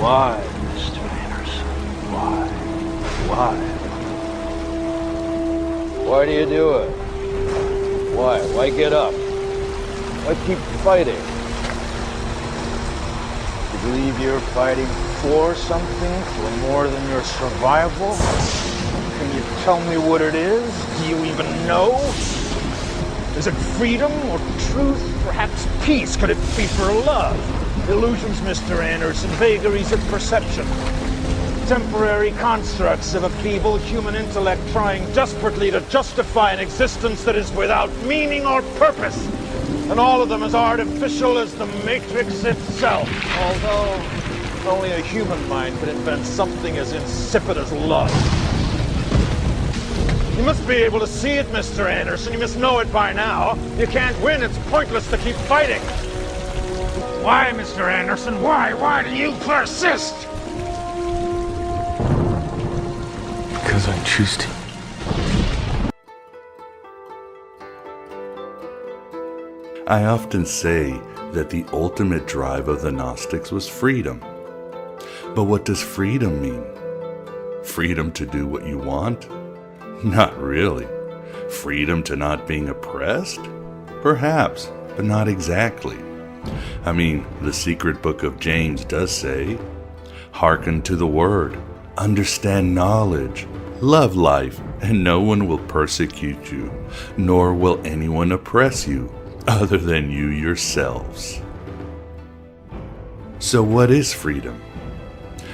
Why, Mr. Anderson? Why? Why do you do it? Why? Why get up? Why keep fighting? You believe you're fighting for something, for more than your survival? Can you tell me what it is? Do you even know? Is it freedom or truth? Perhaps peace? Could it be for love? Illusions, Mr. Anderson, vagaries of perception. Temporary constructs of a feeble human intellect trying desperately to justify an existence that is without meaning or purpose. And all of them as artificial as the Matrix itself. Although only a human mind could invent something as insipid as love. You must be able to see it, Mr. Anderson. You must know it by now. You can't win. It's pointless to keep fighting. Why, Mr. Anderson? Why? Why do you persist? Because I choose to. I often say that the ultimate drive of the Gnostics was freedom. But what does freedom mean? Freedom to do what you want? Not really. Freedom to not being oppressed? Perhaps, but not exactly. I mean, the secret book of James does say, "Hearken to the word, understand knowledge, love life, and no one will persecute you, nor will anyone oppress you, other than you yourselves." So what is freedom?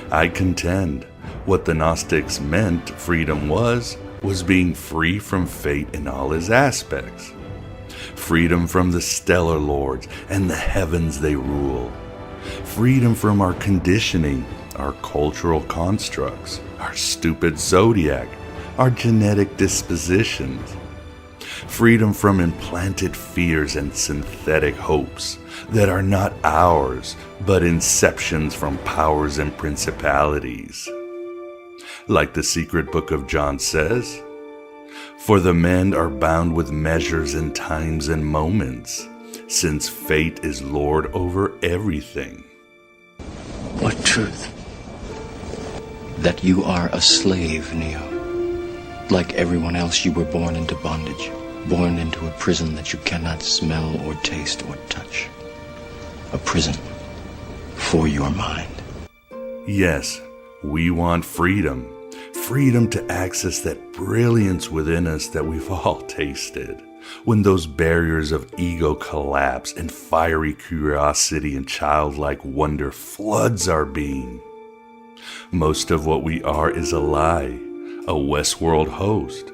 I contend what the Gnostics meant freedom was being free from fate in all its aspects. Freedom from the stellar lords and the heavens they rule. Freedom from our conditioning, our cultural constructs, our stupid zodiac, our genetic dispositions. Freedom from implanted fears and synthetic hopes that are not ours, but inceptions from powers and principalities. Like the secret book of John says, "For the men are bound with measures and times and moments, since fate is Lord over everything." What truth? That you are a slave, Neo. Like everyone else, you were born into bondage, born into a prison that you cannot smell or taste or touch. A prison for your mind. Yes, we want freedom. Freedom to access that brilliance within us that we've all tasted. When those barriers of ego collapse and fiery curiosity and childlike wonder floods our being. Most of what we are is a lie, a Westworld host.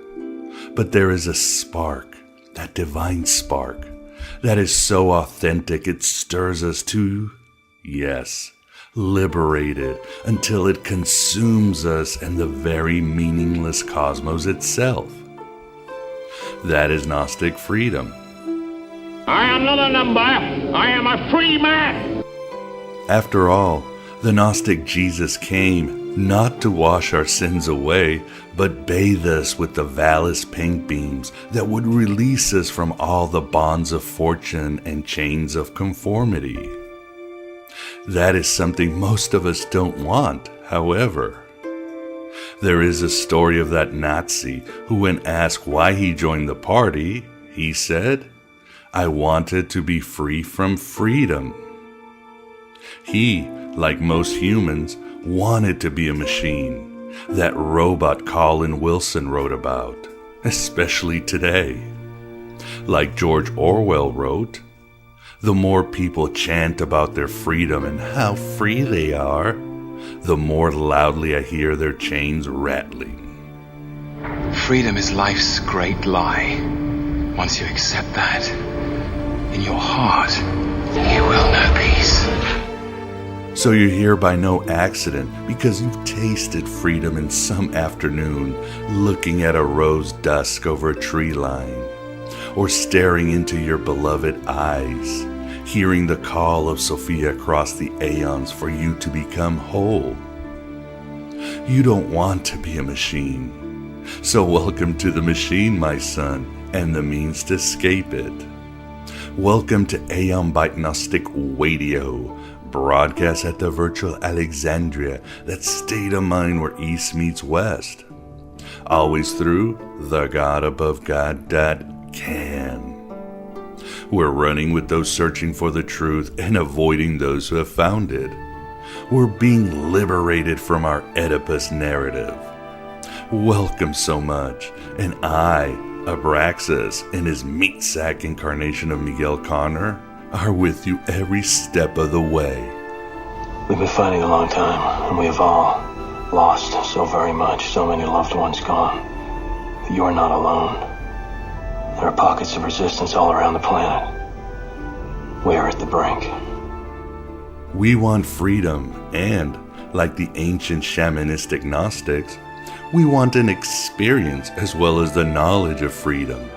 But there is a spark, that divine spark, that is so authentic it stirs us to, yes, liberated until it consumes us and the very meaningless cosmos itself. That is Gnostic freedom. I am not a number. I am a free man. After all, the Gnostic Jesus came not to wash our sins away, but bathe us with the valus pink beams that would release us from all the bonds of fortune and chains of conformity. That is something most of us don't want, however. There is a story of that Nazi who, when asked why he joined the party, he said, "I wanted to be free from freedom." He, like most humans, wanted to be a machine, that robot Colin Wilson wrote about, especially today. Like George Orwell wrote, "The more people chant about their freedom and how free they are, the more loudly I hear their chains rattling." Freedom is life's great lie. Once you accept that, in your heart, you will know peace. So you're here by no accident, because you've tasted freedom in some afternoon, looking at a rose dusk over a tree line, or staring into your beloved eyes, hearing the call of Sophia across the eons for you to become whole. You don't want to be a machine. So welcome to the machine, my son, and the means to escape it. Welcome to Aeon by Gnostic Radio, broadcast at the virtual Alexandria, that state of mind where East meets West. Always through thegodabovegod.can. We're running with those searching for the truth and avoiding those who have found it. We're being liberated from our Oedipus narrative. Welcome so much, and I, Abraxas, and his meat sack incarnation of Miguel Connor, are with you every step of the way. We've been fighting a long time, and we have all lost so very much, so many loved ones gone. But you are not alone. There are pockets of resistance all around the planet. We are at the brink. We want freedom, and, like the ancient shamanistic Gnostics, we want an experience as well as the knowledge of freedom,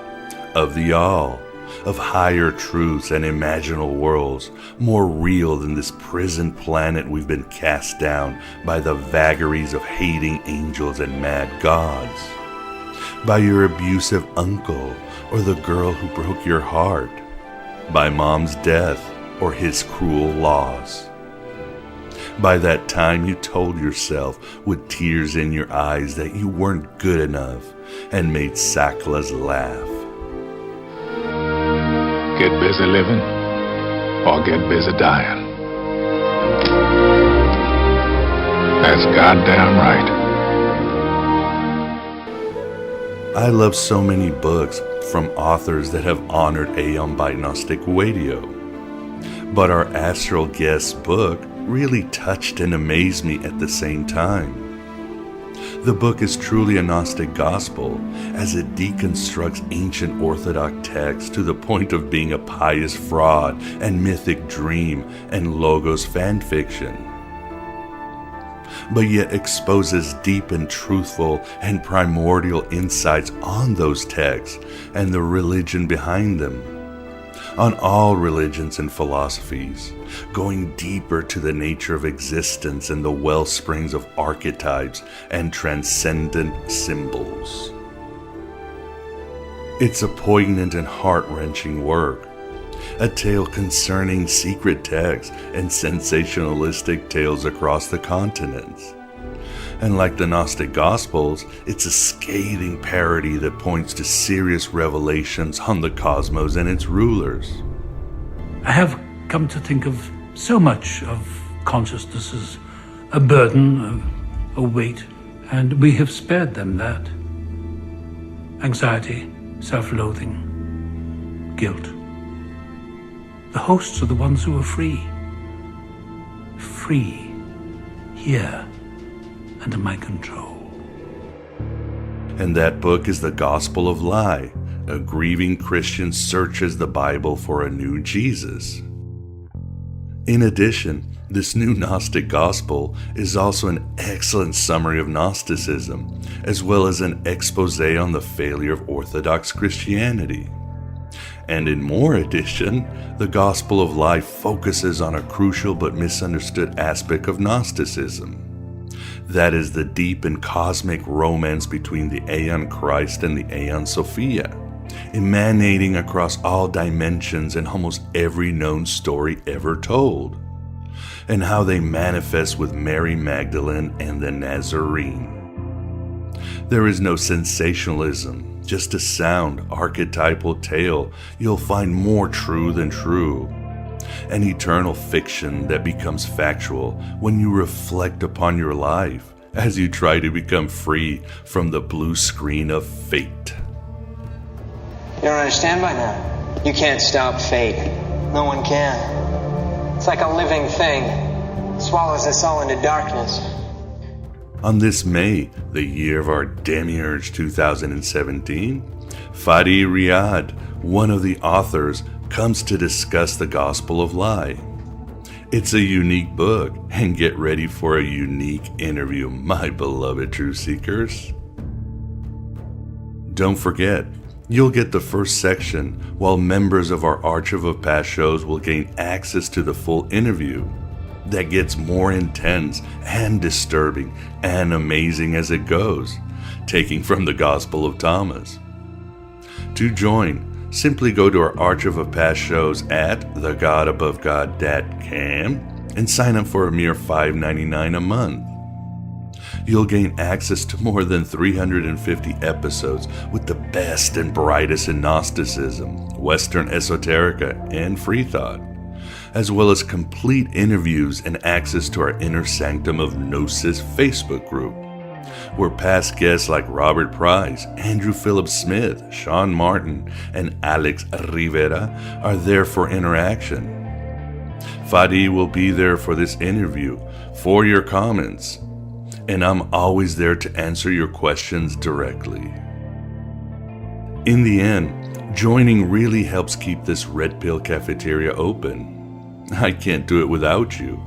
of the all, of higher truths and imaginal worlds, more real than this prison planet we've been cast down by the vagaries of hating angels and mad gods, by your abusive uncle or the girl who broke your heart, by mom's death or his cruel loss. By that time you told yourself with tears in your eyes that you weren't good enough and made Saklas laugh. Get busy living or get busy dying. That's goddamn right. I love so many books from authors that have honored Aeon by Gnostic Radio. But our Astral Guest's book really touched and amazed me at the same time. The book is truly a Gnostic Gospel, as it deconstructs ancient orthodox texts to the point of being a pious fraud and mythic dream and logos fanfiction, but yet exposes deep and truthful and primordial insights on those texts and the religion behind them, on all religions and philosophies, going deeper to the nature of existence and the well springs of archetypes and transcendent symbols. It's a poignant and heart-wrenching work, a tale concerning secret texts and sensationalistic tales across the continents. And like the Gnostic Gospels, it's a scathing parody that points to serious revelations on the cosmos and its rulers. I have come to think of so much of consciousness as a burden, a weight, and we have spared them that. Anxiety, self-loathing, guilt. The hosts are the ones who are free. Free, here, under my control. And that book is the Gospel of Lie. A grieving Christian searches the Bible for a new Jesus. In addition, this new Gnostic Gospel is also an excellent summary of Gnosticism, as well as an expose on the failure of Orthodox Christianity. And in more addition, the Gospel of Lie focuses on a crucial but misunderstood aspect of Gnosticism. That is the deep and cosmic romance between the Aeon Christ and the Aeon Sophia, emanating across all dimensions and almost every known story ever told, and how they manifest with Mary Magdalene and the Nazarene. There is no sensationalism, just a sound, archetypal tale you'll find more true than true. An eternal fiction that becomes factual when you reflect upon your life as you try to become free from the blue screen of fate. You don't understand by now. You can't stop fate. No one can. It's like a living thing. It swallows us all into darkness. On this May, the year of our Demiurge 2017, Fadi Riyad, one of the authors, comes to discuss the Gospel of Lie. It's a unique book, and get ready for a unique interview, my beloved truth seekers. Don't forget, you'll get the first section, while members of our Archive of Past shows will gain access to the full interview that gets more intense and disturbing and amazing as it goes, taking from the Gospel of Thomas. To join, simply go to our Archive of Past shows at thegodabovegod.com and sign up for a mere $5.99 a month. You'll gain access to more than 350 episodes with the best and brightest in Gnosticism, Western esoterica, and free thought, as well as complete interviews and access to our Inner Sanctum of Gnosis Facebook group, where past guests like Robert Price, Andrew Phillips Smith, Sean Martin, and Alex Rivera are there for interaction. Fadi will be there for this interview, for your comments, and I'm always there to answer your questions directly. In the end, joining really helps keep this Red Pill Cafeteria open. I can't do it without you.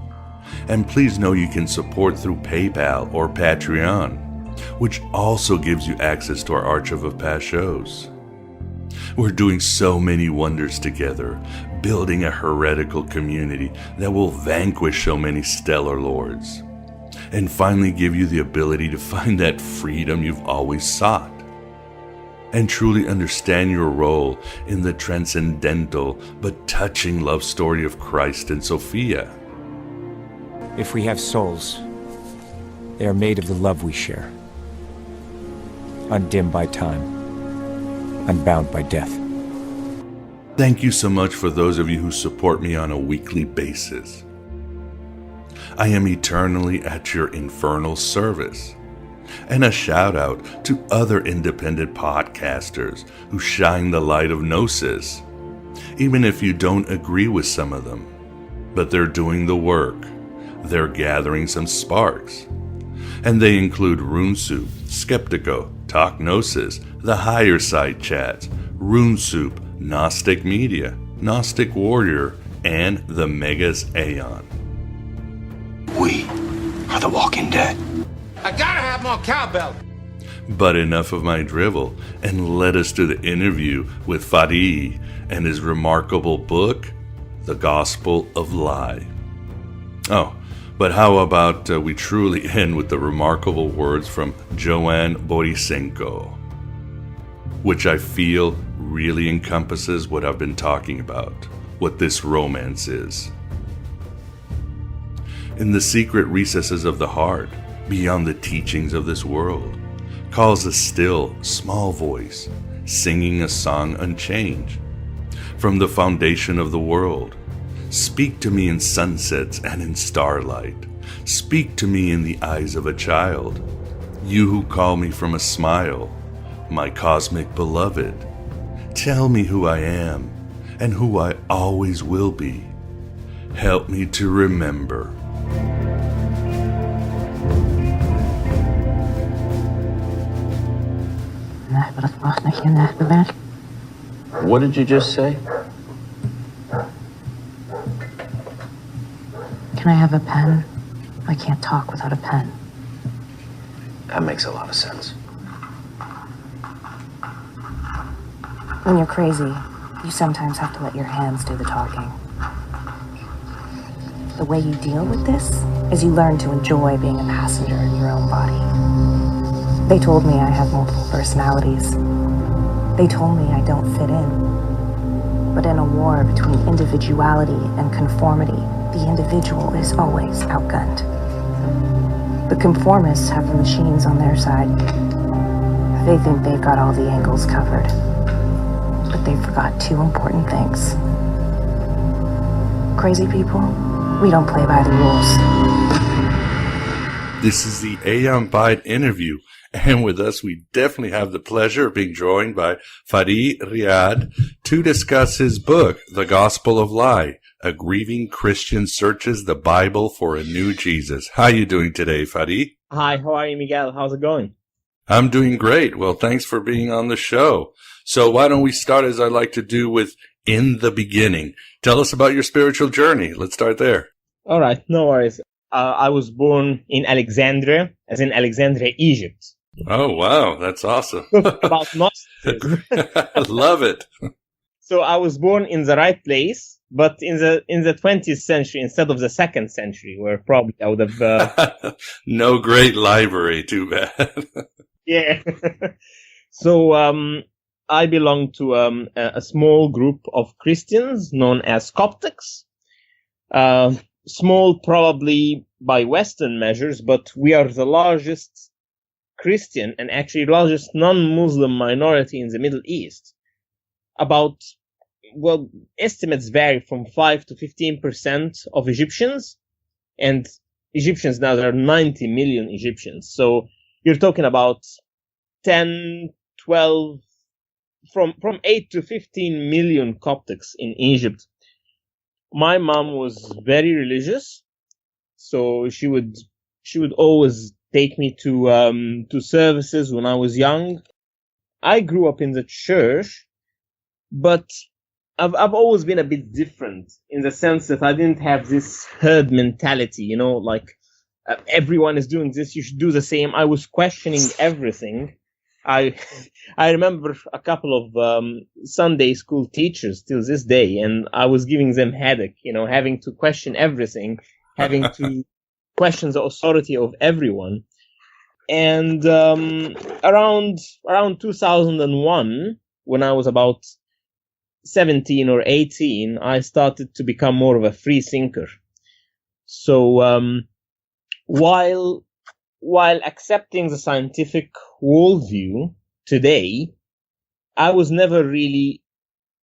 And please know you can support through PayPal or Patreon, which also gives you access to our archive of past shows. We're doing so many wonders together, building a heretical community that will vanquish so many stellar lords, and finally give you the ability to find that freedom you've always sought, and truly understand your role in the transcendental but touching love story of Christ and Sophia. If we have souls, they are made of the love we share, undimmed by time, unbound by death. Thank you so much for those of you who support me on a weekly basis. I am eternally at your infernal service. And a shout out to other independent podcasters who shine the light of Gnosis, even if you don't agree with some of them. But they're doing the work. They're gathering some sparks. And they include Rune Soup, Skeptico, Talk Gnosis, The Higher Side Chats, Rune Soup, Gnostic Media, Gnostic Warrior, and the Megas Aeon. We are the walking dead. I gotta have more cowbell. But enough of my drivel, and let us to the interview with Fadi and his remarkable book, The Gospel of Lie. Oh, but how about we truly end with the remarkable words from Joanne Borisenko, which I feel really encompasses what I've been talking about, what this romance is. In the secret recesses of the heart, beyond the teachings of this world, calls a still, small voice, singing a song unchanged. From the foundation of the world, speak to me in sunsets and in starlight. Speak to me in the eyes of a child. You who call me from a smile, my cosmic beloved. Tell me who I am and who I always will be. Help me to remember. What did you just say? Can I have a pen? I can't talk without a pen. That makes a lot of sense. When you're crazy, you sometimes have to let your hands do the talking. The way you deal with this is you learn to enjoy being a passenger in your own body. They told me I have multiple personalities. They told me I don't fit in. But in a war between individuality and conformity, the individual is always outgunned. The conformists have the machines on their side. They think they've got all the angles covered. But they forgot two important things. Crazy people, we don't play by the rules. This is the Aeon Bide interview, and with us we definitely have the pleasure of being joined by Fadi Riyad to discuss his book, The Gospel of Lie, A Grieving Christian Searches the Bible for a New Jesus. How are you doing today, Fadi? Hi, how are you, Miguel? How's it going? I'm doing great. Well, thanks for being on the show. So why don't we start, as I like to do, with In the Beginning. Tell us about your spiritual journey. Let's start there. All right, no worries. I was born in Alexandria, as in Alexandria, Egypt. Oh, wow. That's awesome. About Gnosticism. I love it. So I was born in the right place, but in the 20th century instead of the 2nd century, where probably I would have... No great library, too bad. Yeah. So I belong to a small group of Christians known as Coptics. small probably by Western measures, but we are the largest Christian and actually largest non-Muslim minority in the Middle East. About, well, estimates vary from 5 to 15% of Egyptians, and Egyptians now, there are 90 million Egyptians. So you're talking about 10, 12, from 8 to 15 million Coptics in Egypt. My mom was very religious, so she would always take me to services when I was young. I grew up in the church, but I've always been a bit different in the sense that I didn't have this herd mentality, you know, like everyone is doing this, you should do the same. I was questioning everything. I remember a couple of Sunday school teachers till this day, and I was giving them headache, you know, having to question everything, having to question the authority of everyone. And around 2001, when I was about 17 or 18, I started to become more of a free thinker. So while accepting the scientific worldview today, I was never really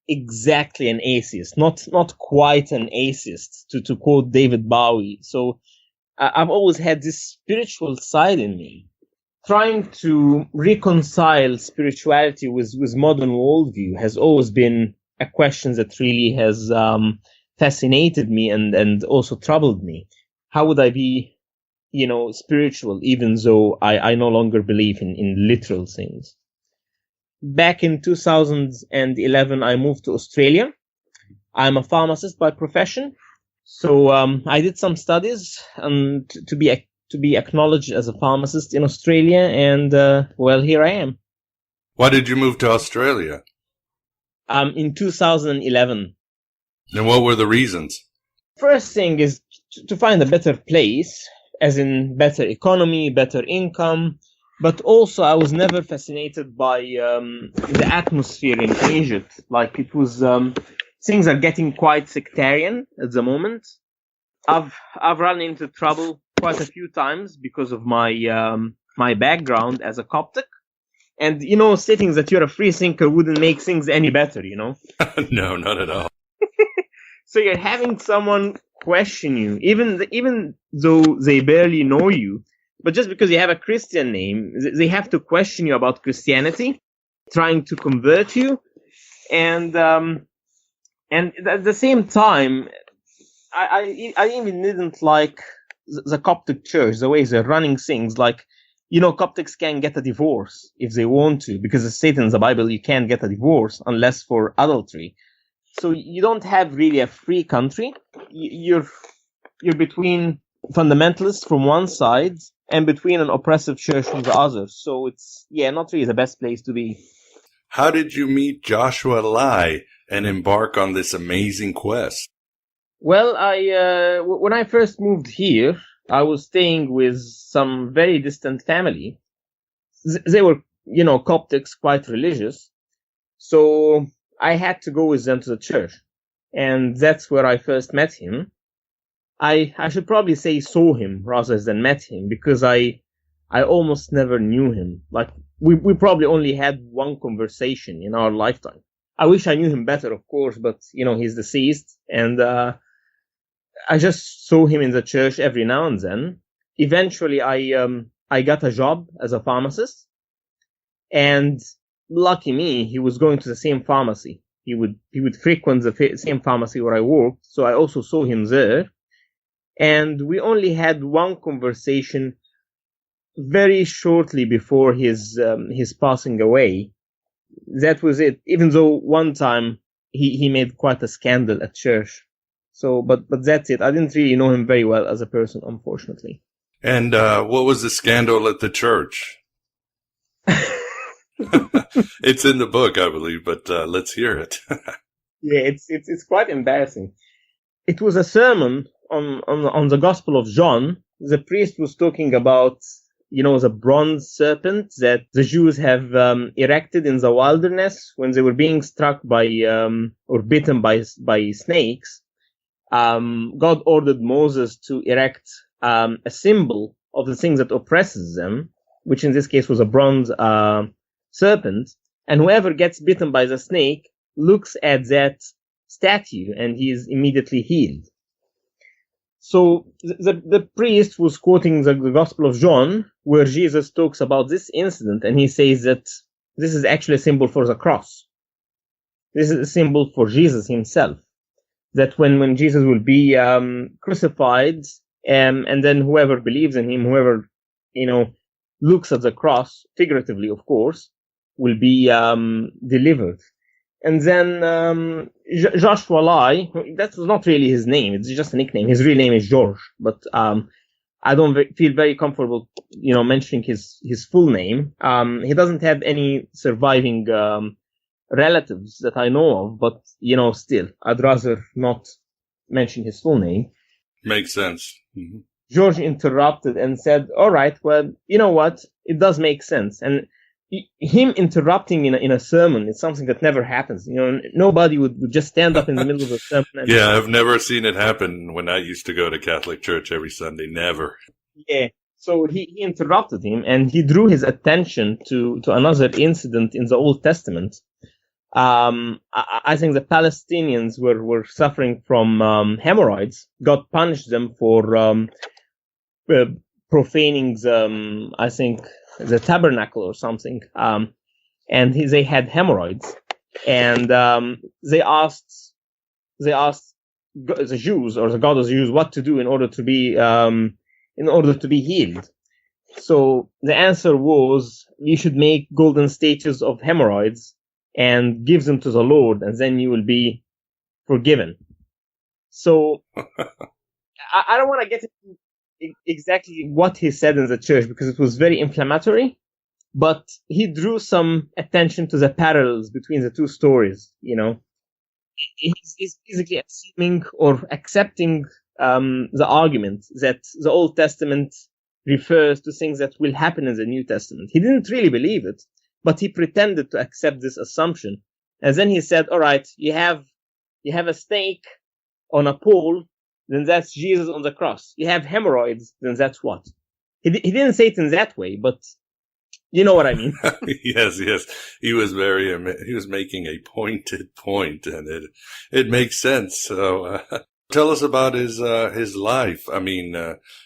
exactly an atheist, not quite an atheist, to quote David Bowie. So I've always had this spiritual side in me. Trying to reconcile spirituality with modern worldview has always been a question that really has fascinated me and also troubled me. How would I be, you know, spiritual, even though I no longer believe in literal things? Back in 2011, I moved to Australia. I'm a pharmacist by profession. So I did some studies to be acknowledged as a pharmacist in Australia, and well, here I am. Why did you move to Australia? In 2011. And what were the reasons? First thing is to find a better place, as in better economy, better income, but also I was never fascinated by the atmosphere in Egypt. Like, it was things are getting quite sectarian at the moment. I've run into trouble quite a few times because of my background as a Coptic. And, you know, stating that you're a free thinker wouldn't make things any better, you know? No, not at all. So you're having someone question you, even though they barely know you, but just because you have a Christian name, they have to question you about Christianity, trying to convert you. And at the same time, I even didn't like the Coptic church, the way they're running things. Like, you know, Coptics can get a divorce if they want to, because it states in the Bible you can't get a divorce unless for adultery. So you don't have really a free country. You're between fundamentalists from one side and between an oppressive church from the other. So it's, not really the best place to be. How did you meet Joshua Lai and embark on this amazing quest? Well, when I first moved here, I was staying with some very distant family. They were, you know, Coptics, quite religious. So I had to go with them to the church. And that's where I first met him. I should probably say saw him rather than met him, because I almost never knew him. Like, we probably only had one conversation in our lifetime. I wish I knew him better, of course, but, you know, he's deceased. And I just saw him in the church every now and then. Eventually, I got a job as a pharmacist. And lucky me, he was going to the same pharmacy. He would frequent the same pharmacy where I worked, so I also saw him there. And we only had one conversation very shortly before his passing away. That was it. Even though one time he made quite a scandal at church. So, but that's it. I didn't really know him very well as a person, unfortunately. And what was the scandal at the church? It's in the book, I believe, but let's hear it. Yeah, it's quite embarrassing. It was a sermon on the Gospel of John. The priest was talking about, you know, the bronze serpent that the Jews have erected in the wilderness when they were being struck by or bitten by snakes. God ordered Moses to erect a symbol of the thing that oppresses them, which in this case was a bronze serpent, and whoever gets bitten by the snake looks at that statue and he is immediately healed. So the priest was quoting the Gospel of John, where Jesus talks about this incident, and he says that this is actually a symbol for the cross. This is a symbol for Jesus himself. That when Jesus will be crucified, and then whoever believes in him, whoever looks at the cross, figuratively of course, will be delivered. And then Joshua Lai, that was not really his name, it's just a nickname. His real name is George, but I don't feel very comfortable, mentioning his full name. He doesn't have any surviving relatives that I know of, but still, I'd rather not mention his full name. Makes sense. Mm-hmm. George interrupted and said, "All right, well, you know what? It does make sense." And him interrupting in a sermon is something that never happens. Nobody would just stand up in the middle of a sermon. Yeah, I've never seen it happen when I used to go to Catholic church every Sunday. Never. Yeah. So he interrupted him, and he drew his attention to another incident in the Old Testament. I think the Palestinians were suffering from hemorrhoids. God punished them for profaning the tabernacle or something, and they had hemorrhoids, and they asked the Jews, or the God of the Jews, what to do in order to be healed. So the answer was, you should make golden statues of hemorrhoids and give them to the Lord, and then you will be forgiven. So I don't want to get into exactly what he said in the church, because it was very inflammatory, but he drew some attention to the parallels between the two stories. He's basically assuming or accepting the argument that the Old Testament refers to things that will happen in the New Testament. He didn't really believe it, but he pretended to accept this assumption. And then he said, all right, you have a snake on a pole, then that's Jesus on the cross. You have hemorrhoids, then that's what? He didn't say it in that way, but you know what I mean. Yes. He was making a pointed point, and it makes sense. So, tell us about his life. I mean,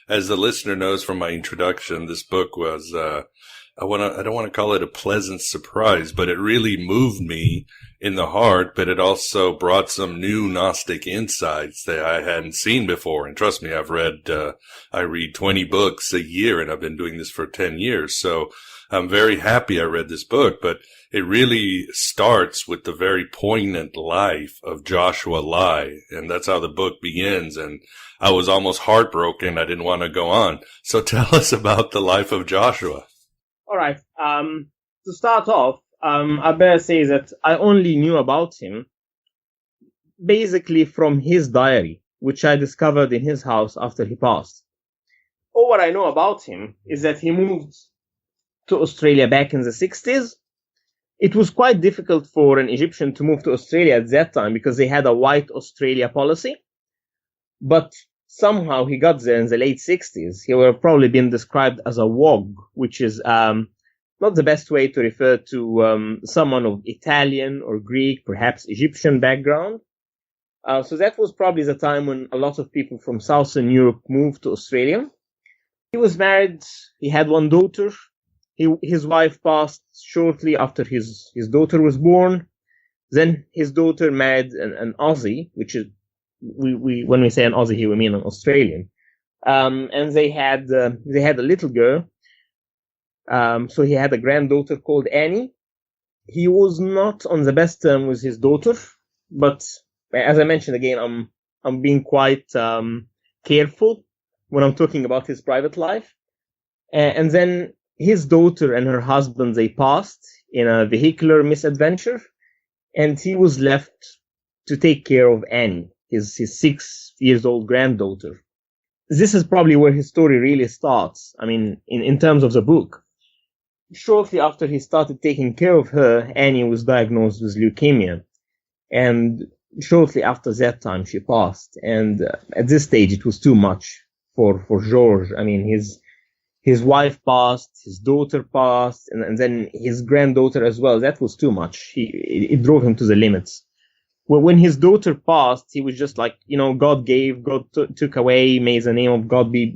as the listener knows from my introduction, this book was, I don't want to call it a pleasant surprise, but it really moved me in the heart, but it also brought some new Gnostic insights that I hadn't seen before. And trust me, I read 20 books a year, and I've been doing this for 10 years. So I'm very happy I read this book, but it really starts with the very poignant life of Joshua Lai. And that's how the book begins. And I was almost heartbroken. I didn't want to go on. So tell us about the life of Joshua. All right. To start off, I better say that I only knew about him basically from his diary, which I discovered in his house after he passed. All what I know about him is that he moved to Australia back in the 60s. It was quite difficult for an Egyptian to move to Australia at that time because they had a white Australia policy. But somehow he got there in the late 60s. He would have probably been described as a wog, which is not the best way to refer to someone of Italian or Greek, perhaps Egyptian background. So that was probably the time when a lot of people from Southern Europe moved to Australia. He was married. He had one daughter. His wife passed shortly after his daughter was born. Then his daughter married an Aussie, which is, we when we say an Aussie here, we mean an Australian. And they had a little girl. So he had a granddaughter called Annie. He was not on the best term with his daughter, but as I mentioned again, I'm being quite careful when I'm talking about his private life. And then his daughter and her husband, they passed in a vehicular misadventure, and he was left to take care of Annie, his 6-year-old granddaughter. This is probably where his story really starts. I mean, in terms of the book. Shortly after he started taking care of her, Annie was diagnosed with leukemia. And shortly after that time, she passed. And at this stage, it was too much for George. I mean, his wife passed, his daughter passed, and then his granddaughter as well. That was too much. It drove him to the limits. Well, when his daughter passed, he was just like, God gave, God took away, may the name of God be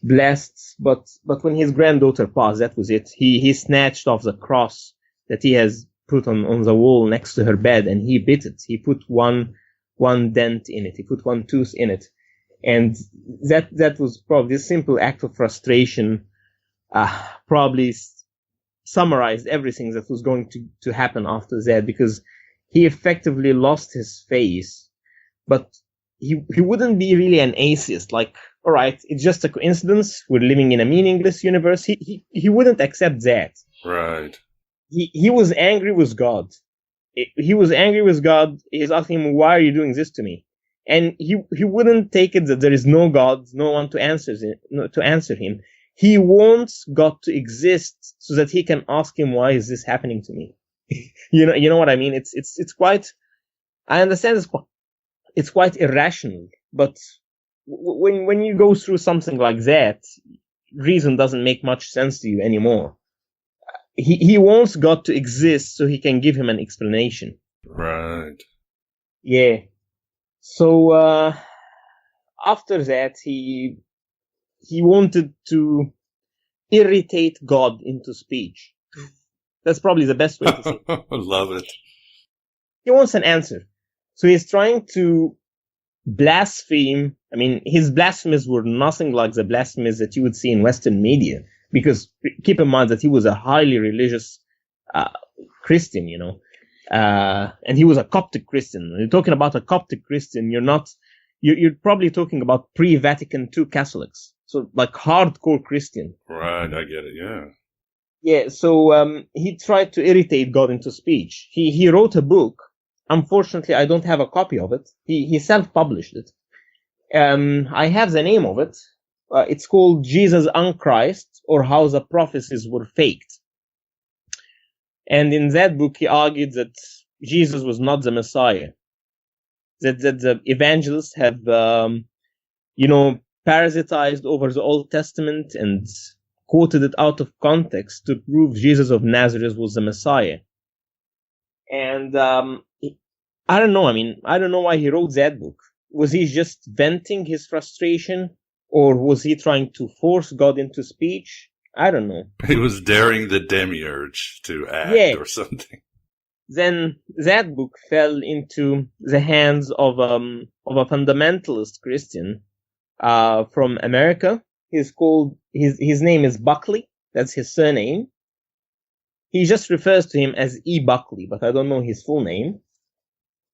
blessed. But when his granddaughter passed, that was it. He snatched off the cross that he has put on the wall next to her bed, and he bit it. He put one dent in it. He put one tooth in it. And that was probably this simple act of frustration, probably summarized everything that was going to happen after that, because he effectively lost his face, but he wouldn't be really an atheist. Like, all right, it's just a coincidence. We're living in a meaningless universe. He wouldn't accept that. Right. He was angry with God. He was angry with God. He's asking him, why are you doing this to me? And he wouldn't take it that there is no God, no one to answer him. He wants God to exist so that he can ask him, why is this happening to me? You know what I mean? It's quite, I understand it's quite irrational, but when you go through something like that, reason doesn't make much sense to you anymore. He wants God to exist so he can give him an explanation. Right. Yeah. So after that, he wanted to irritate God into speech. That's probably the best way to say it. Love it. He wants an answer. So he's trying to blaspheme. I mean, his blasphemies were nothing like the blasphemies that you would see in Western media, because keep in mind that he was a highly religious Christian, and he was a Coptic Christian. When you're talking about a Coptic Christian, you're probably talking about pre-Vatican II Catholics. So like hardcore Christian. Right, I get it, yeah. Yeah, so he tried to irritate God into speech. He wrote a book. Unfortunately, I don't have a copy of it. He self-published it. I have the name of it. It's called Jesus Unchrist, or How the Prophecies Were Faked. And in that book, he argued that Jesus was not the Messiah. That the evangelists have, parasitized over the Old Testament and quoted it out of context to prove Jesus of Nazareth was the Messiah. And I don't know. I mean, I don't know why he wrote that book. Was he just venting his frustration, or was he trying to force God into speech? I don't know. He was daring the demiurge to act or something. Then that book fell into the hands of a fundamentalist Christian from America. He's called, his name is Buckley. That's his surname. He just refers to him as E. Buckley, but I don't know his full name.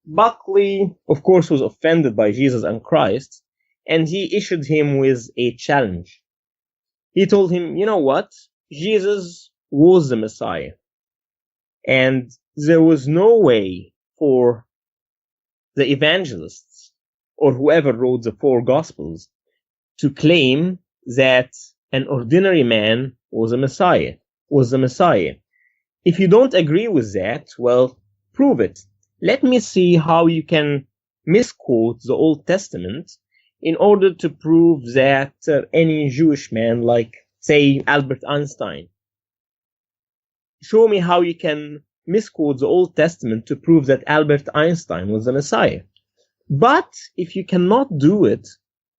Buckley, of course, was offended by Jesus and Christ, and he issued him with a challenge. He told him, you know what? Jesus was the Messiah. And there was no way for the evangelists, or whoever wrote the 4 Gospels, to claim that an ordinary man was the Messiah. If you don't agree with that, well, prove it. Let me see how you can misquote the Old Testament in order to prove that any Jewish man, like, say, Albert Einstein, show me how you can misquote the Old Testament to prove that Albert Einstein was the Messiah. But if you cannot do it,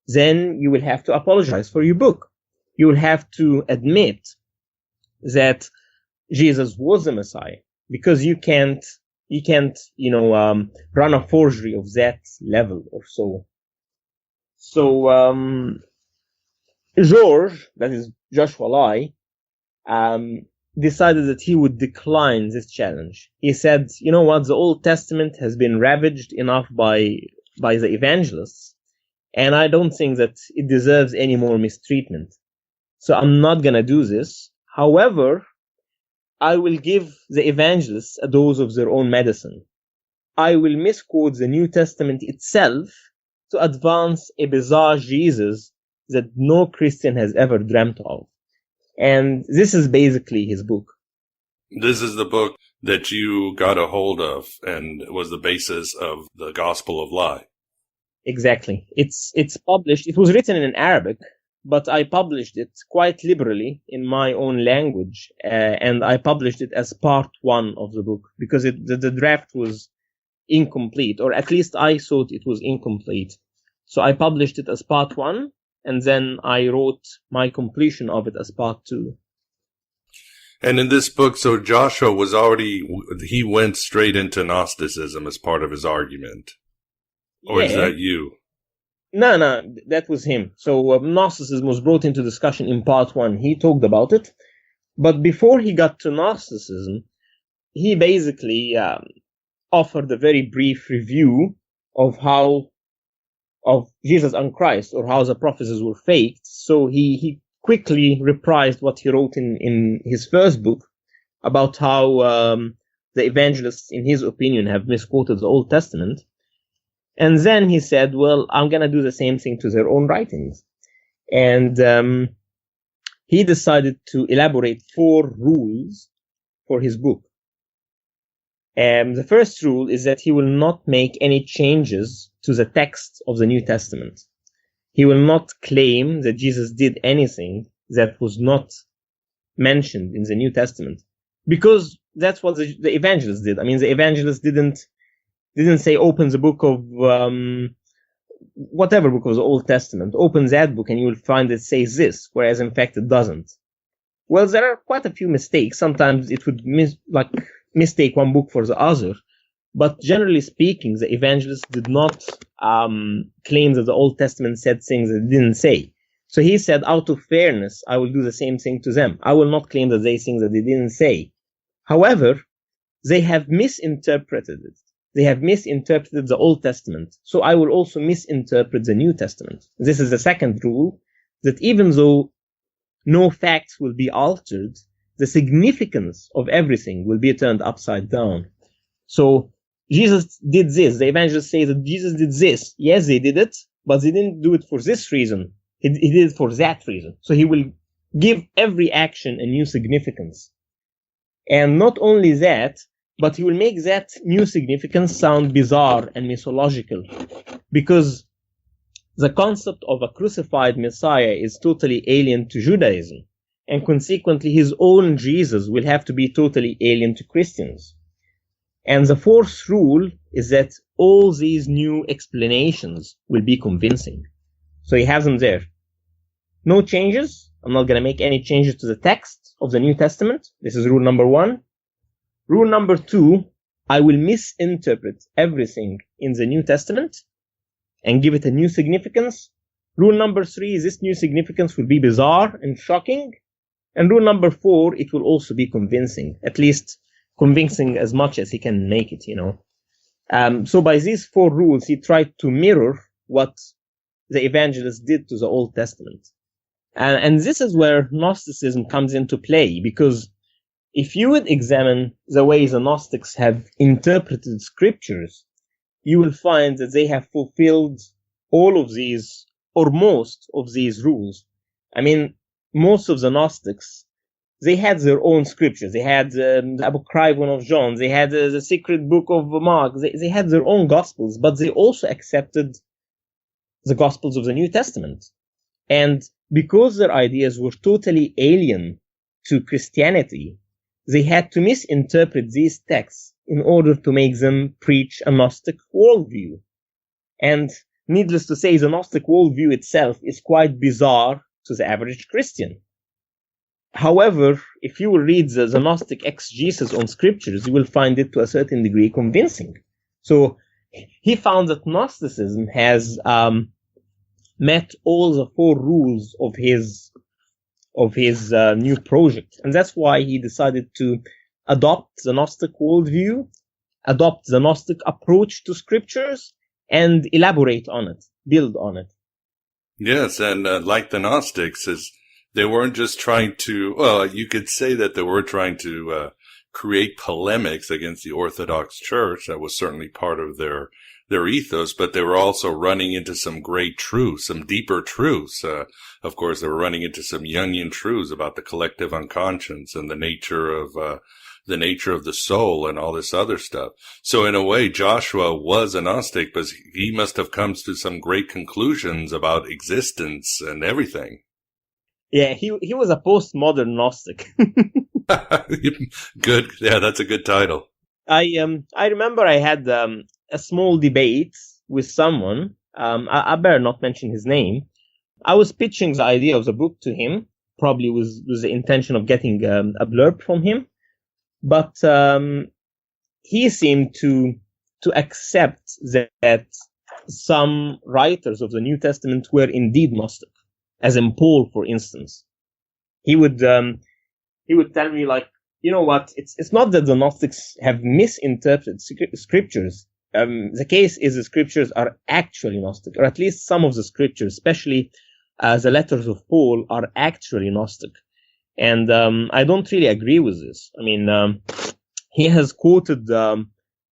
then you will have to apologize for your book. You will have to admit that Jesus was the Messiah, because you can't run a forgery of that level or so. So, George, that is Joshua Lai, decided that he would decline this challenge. He said, you know what, the Old Testament has been ravaged enough by the evangelists, and I don't think that it deserves any more mistreatment. So I'm not going to do this. However, I will give the evangelists a dose of their own medicine. I will misquote the New Testament itself to advance a bizarre Jesus that no Christian has ever dreamt of. And this is basically his book. This is the book that you got a hold of and was the basis of the Gospel of Lie. Exactly. It's published. It was written in Arabic, but I published it quite liberally in my own language, and I published it as part 1 of the book because the draft was incomplete, or at least I thought it was incomplete. So I published it as part 1, and then I wrote my completion of it as part 2. And in this book, so Joshua he went straight into Gnosticism as part of his argument. Or is that you? No, that was him. So Gnosticism was brought into discussion in part 1. He talked about it. But before he got to Gnosticism, he basically offered a very brief review of Jesus and Christ, or how the prophecies were faked. So he quickly reprised what he wrote in his first book about how the evangelists, in his opinion, have misquoted the Old Testament. And then he said, well, I'm going to do the same thing to their own writings. And he decided to elaborate 4 rules for his book. The first rule is that he will not make any changes to the text of the New Testament. He will not claim that Jesus did anything that was not mentioned in the New Testament, because that's what the evangelists did. I mean, the evangelists didn't say open the book of whatever book of the Old Testament, open that book and you will find it says this, whereas in fact it doesn't. Well, there are quite a few mistakes. Sometimes it would mistake one book for the other. But generally speaking, the evangelists did not claim that the Old Testament said things that it didn't say. So he said, out of fairness, I will do the same thing to them. I will not claim that they things that they didn't say. However, they have misinterpreted it. They have misinterpreted the Old Testament. So I will also misinterpret the New Testament. This is the second rule, that even though no facts will be altered, the significance of everything will be turned upside down. So Jesus did this. The evangelists say that Jesus did this. Yes, they did it, but they didn't do it for this reason. He did it for that reason. So he will give every action a new significance. And not only that, but he will make that new significance sound bizarre and mythological, because the concept of a crucified Messiah is totally alien to Judaism, and consequently his own Jesus will have to be totally alien to Christians. And the fourth rule is that all these new explanations will be convincing. So you have them there. No changes. I'm not going to make any changes to the text of the New Testament. This is rule number 1. Rule number 2, I will misinterpret everything in the New Testament and give it a new significance. Rule number 3, this new significance will be bizarre and shocking. And rule number 4, it will also be convincing, at least convincing as much as he can make it, So by these 4 rules, he tried to mirror what the evangelists did to the Old Testament. And this is where Gnosticism comes into play, because if you would examine the way the Gnostics have interpreted scriptures, you will find that they have fulfilled all of these, or most of these rules. I mean, most of the Gnostics, they had their own scriptures. They had the Apocryphon of John. They had the secret book of Mark. They had their own gospels, but they also accepted the gospels of the New Testament. And because their ideas were totally alien to Christianity, they had to misinterpret these texts in order to make them preach a Gnostic worldview. And needless to say, the Gnostic worldview itself is quite bizarre to the average Christian. However, if you will read the Gnostic exegesis on scriptures, you will find it to a certain degree convincing. So he found that Gnosticism has met all the 4 rules of his new project. And that's why he decided to adopt the Gnostic worldview, adopt the Gnostic approach to scriptures, and elaborate on it, build on it. Yes, and like the Gnostics, they weren't just trying to, well, you could say that they were trying to create polemics against the Orthodox Church. That was certainly part of their ethos, but they were also running into some great truths, some deeper truths. Of course, they were running into some Jungian truths about the collective unconscious and the nature of the nature of the soul and all this other stuff. So in a way, Joshua was a Gnostic, but he must have come to some great conclusions about existence and everything. Yeah, he was a postmodern Gnostic. Good. Yeah, that's a good title. I remember I had a small debate with someone. I better not mention his name. I was pitching the idea of the book to him, probably with the intention of getting a blurb from him. But he seemed to accept that some writers of the New Testament were indeed Gnostic, as in Paul, for instance. He would tell me, like, you know what? It's not that the Gnostics have misinterpreted scriptures. The case is the scriptures are actually Gnostic, or at least some of the scriptures, especially the letters of Paul, are actually Gnostic. And I don't really agree with this. I mean, he has quoted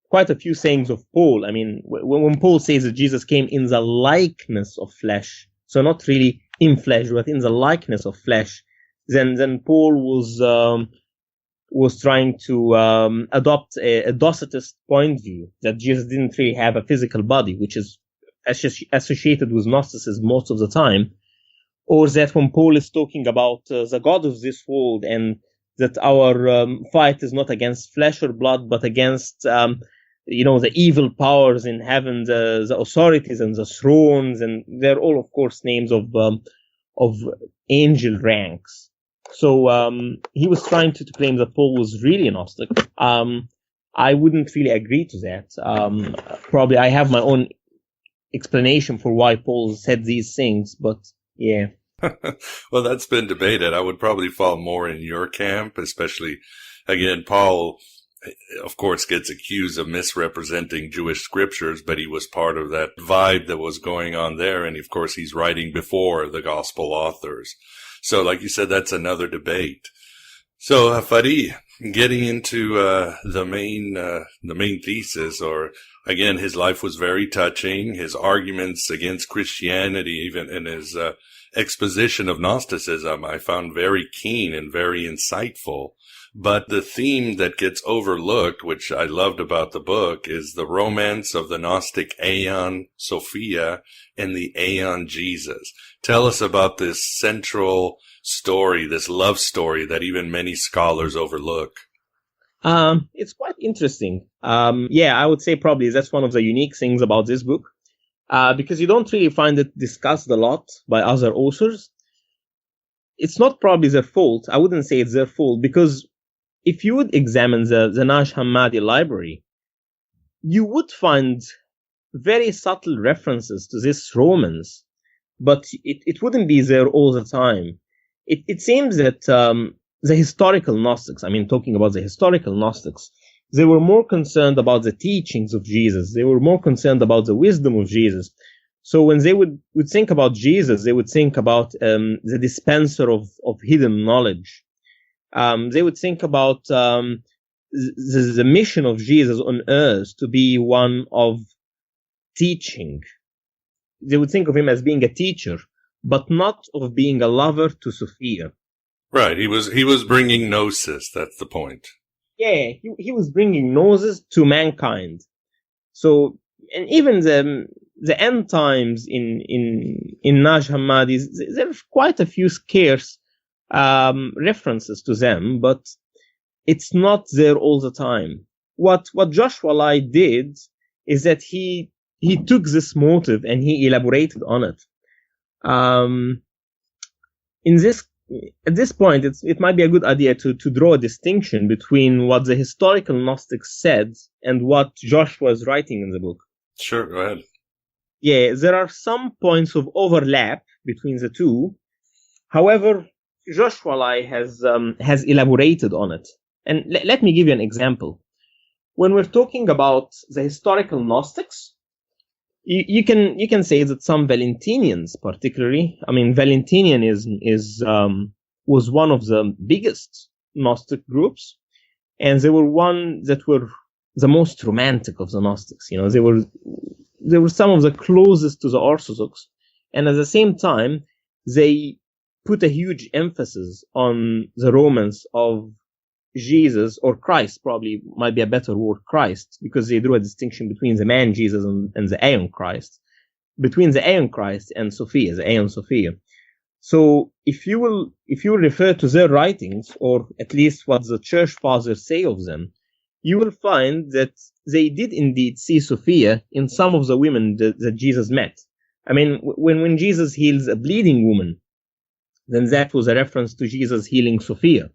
quite a few sayings of Paul. I mean, when Paul says that Jesus came in the likeness of flesh, so not really in flesh, but in the likeness of flesh, then Paul was trying to adopt a Docetist point of view, that Jesus didn't really have a physical body, which is associated with Gnosticism most of the time. Or that when Paul is talking about the God of this world, and that our fight is not against flesh or blood, but against the evil powers in heaven, the authorities and the thrones, and they're all, of course, names of angel ranks. So he was trying to claim that Paul was really a Gnostic. I wouldn't really agree to that. Probably I have my own explanation for why Paul said these things, but yeah. Well, that's been debated. I would probably fall more in your camp, especially, again, Paul, of course, gets accused of misrepresenting Jewish scriptures, but he was part of that vibe that was going on there. And of course, he's writing before the gospel authors. So like you said, that's another debate. So, Farid, getting into the main thesis, or again, his life was very touching. His arguments against Christianity, even in his exposition of Gnosticism, I found very keen and very insightful. But the theme that gets overlooked, which I loved about the book, is the romance of the Gnostic Aeon Sophia and the Aeon Jesus. Tell us about this central story, this love story that even many scholars overlook. It's quite interesting. I would say probably that's one of the unique things about this book, because you don't really find it discussed a lot by other authors. It's not probably their fault. I wouldn't say it's their fault, because if you would examine the Naj Hammadi library, you would find very subtle references to this romance, but it wouldn't be there all the time. It seems that the historical Gnostics, I mean, talking about the historical Gnostics, they were more concerned about the teachings of Jesus. They were more concerned about the wisdom of Jesus. So when they would think about Jesus, they would think about the dispenser of hidden knowledge. They would think about the mission of Jesus on earth to be one of teaching. They would think of him as being a teacher, but not of being a lover to Sophia. Right. He was bringing gnosis. That's the point. Yeah, he was bringing gnosis to mankind. So, and even the end times in Naj Hammadi, there are quite a few scarce references to them, but it's not there all the time. What Joshua Lai did is that he took this motive and he elaborated on it. At this point, it might be a good idea to draw a distinction between what the historical Gnostics said and what Joshua is writing in the book. Sure, go ahead. Yeah, there are some points of overlap between the two. However, Joshua Lai has elaborated on it. And let me give you an example. When we're talking about the historical Gnostics, you can say that some Valentinians, particularly, I mean, Valentinian was one of the biggest Gnostic groups, and they were one that were the most romantic of the Gnostics. You know, they were some of the closest to the Orthodox, and at the same time, they put a huge emphasis on the romance of Jesus, or Christ probably might be a better word, Christ, because they drew a distinction between the man Jesus and the aeon Christ, between the aeon Christ and Sophia, the aeon Sophia. So if you will refer to their writings, or at least what the church fathers say of them, you will find that they did indeed see Sophia in some of the women that Jesus met. I mean, when Jesus heals a bleeding woman, then that was a reference to Jesus healing Sophia.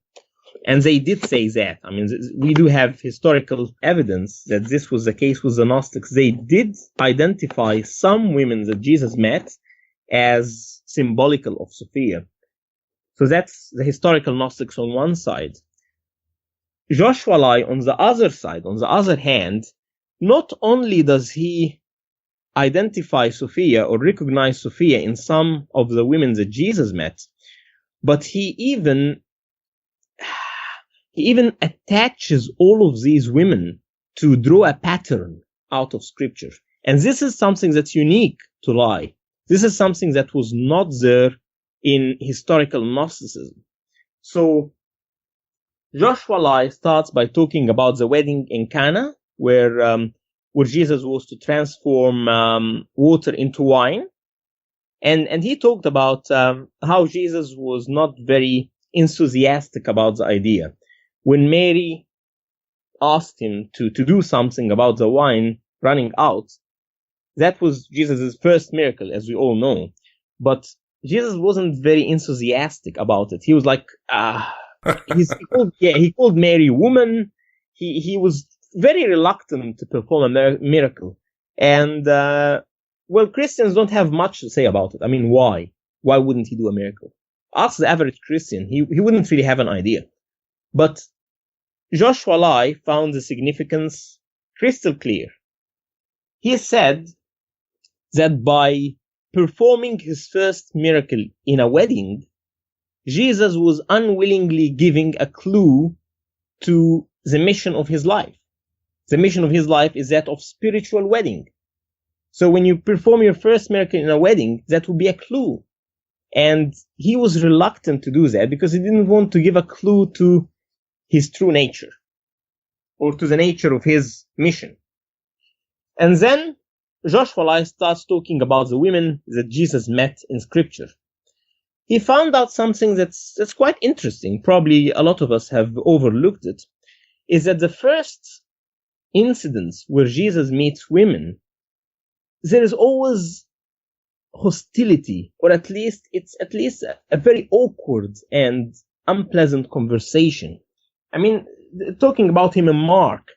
And they did say that. I mean, we do have historical evidence that this was the case with the Gnostics. They did identify some women that Jesus met as symbolical of Sophia. So that's the historical Gnostics on one side. Joshua Lai, on the other side, on the other hand, not only does he identify Sophia or recognize Sophia in some of the women that Jesus met, but he even attaches all of these women to draw a pattern out of scripture. And this is something that's unique to Lai. This is something that was not there in historical Gnosticism. So Joshua Lai starts by talking about the wedding in Cana, where Jesus was to transform water into wine. And he talked about how Jesus was not very enthusiastic about the idea. When Mary asked him to do something about the wine running out, that was Jesus' first miracle, as we all know. But Jesus wasn't very enthusiastic about it. He was like, he called Mary woman. He was very reluctant to perform a miracle. And, well, Christians don't have much to say about it. I mean, why? Why wouldn't he do a miracle? Ask the average Christian. He wouldn't really have an idea. But Joshua Lai found the significance crystal clear. He said that by performing his first miracle in a wedding, Jesus was unwillingly giving a clue to the mission of his life. The mission of his life is that of spiritual wedding. So when you perform your first miracle in a wedding, that will be a clue. And he was reluctant to do that because he didn't want to give a clue to his true nature or to the nature of his mission. And then Joshua Lai starts talking about the women that Jesus met in scripture. He found out something that's quite interesting. Probably a lot of us have overlooked it, is that the first incidents where Jesus meets women, there is always hostility, or at least it's a very awkward and unpleasant conversation. I mean, talking about him in Mark,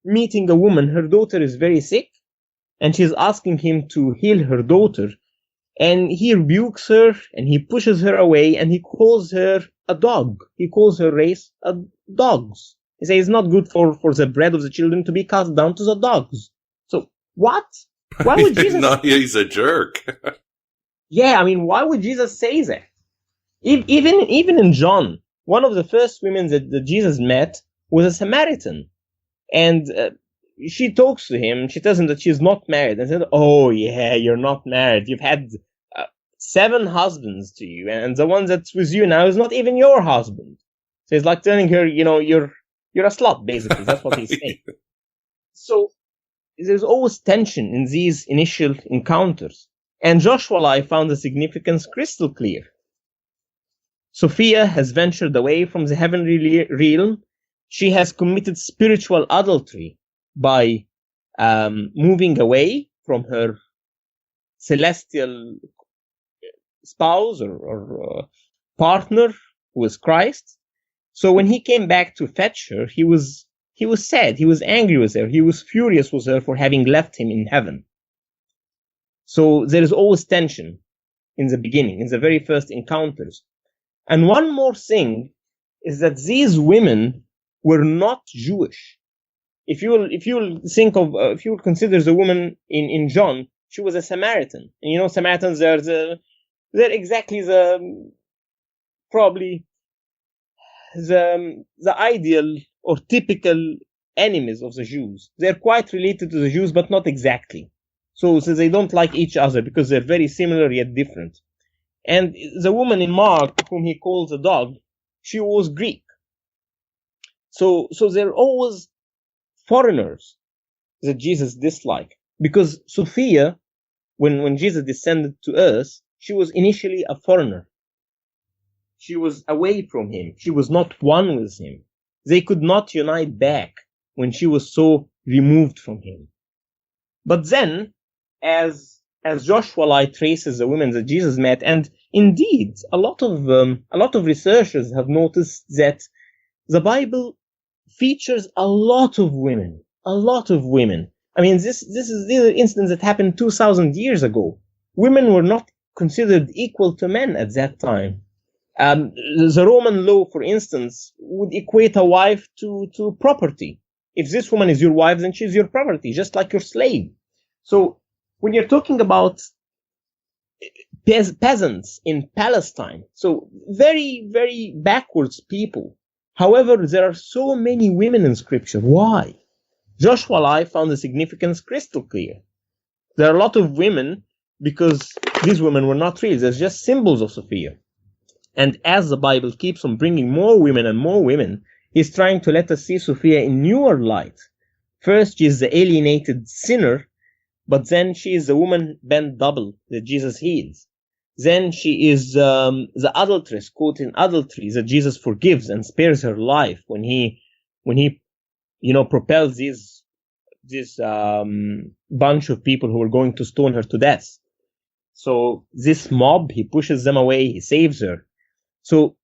meeting a woman, her daughter is very sick, and she's asking him to heal her daughter, and he rebukes her, and he pushes her away, and he calls her a dog. He calls her race dogs. He says it's not good for the bread of the children to be cast down to the dogs. So, what? Why would Jesus... No, he's a jerk. Yeah, I mean, why would Jesus say that? Even in John, one of the first women that Jesus met was a Samaritan. And she talks to him. She tells him that she's not married. And said, oh, yeah, you're not married. You've had 7 husbands to you. And the one that's with you now is not even your husband. So it's like telling her, you're a slut, basically. That's what he's saying. So there's always tension in these initial encounters. And Joshua Lai found the significance crystal clear. Sophia has ventured away from the heavenly realm. She has committed spiritual adultery by moving away from her celestial spouse or partner, who is Christ. So when he came back to fetch her, he was sad. He was angry with her. He was furious with her for having left him in heaven. So there is always tension in the beginning, in the very first encounters. And one more thing is that these women were not Jewish. If you will consider the woman in John, she was a Samaritan. And Samaritans they're exactly probably the ideal or typical enemies of the Jews. They're quite related to the Jews, but not exactly. So they don't like each other because they're very similar yet different. And the woman in Mark, whom he calls a dog, she was Greek. So there are always foreigners that Jesus disliked. Because Sophia, when Jesus descended to earth, she was initially a foreigner. She was away from him. She was not one with him. They could not unite back when she was so removed from him. But then, as Joshua traces the women that Jesus met, and indeed, a lot of researchers have noticed that the Bible features a lot of women. I mean, these are incidents that happened 2,000 years ago. Women were not considered equal to men at that time. The Roman law, for instance, would equate a wife to property. If this woman is your wife, then she's your property, just like your slave. So when you're talking about peasants in Palestine, so very, very backwards people. However, there are so many women in Scripture. Why? Joshua found the significance crystal clear. There are a lot of women because these women were not real. They're just symbols of Sophia. And as the Bible keeps on bringing more women, he's trying to let us see Sophia in newer light. First, she is the alienated sinner, but then she is the woman bent double that Jesus heals. Then she is the adulteress caught in adultery that Jesus forgives and spares her life when he propels this bunch of people who were going to stone her to death. So this mob, he pushes them away, he saves her. So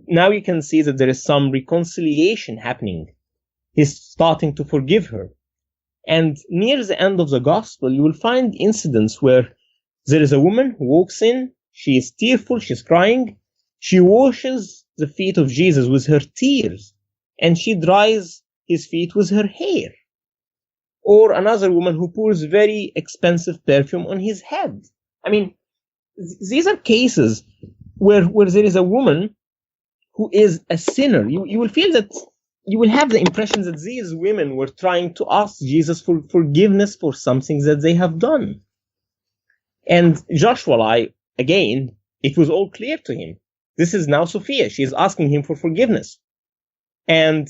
now you can see that there is some reconciliation happening. He's starting to forgive her. And near the end of the gospel, you will find incidents where there is a woman who walks in, she is tearful, she's crying, she washes the feet of Jesus with her tears, and she dries his feet with her hair. Or another woman who pours very expensive perfume on his head. I mean, these are cases where there is a woman who is a sinner. You will feel that, you will have the impression that these women were trying to ask Jesus for forgiveness for something that they have done. And Joshua, again, it was all clear to him. This is now Sophia. She is asking him for forgiveness. And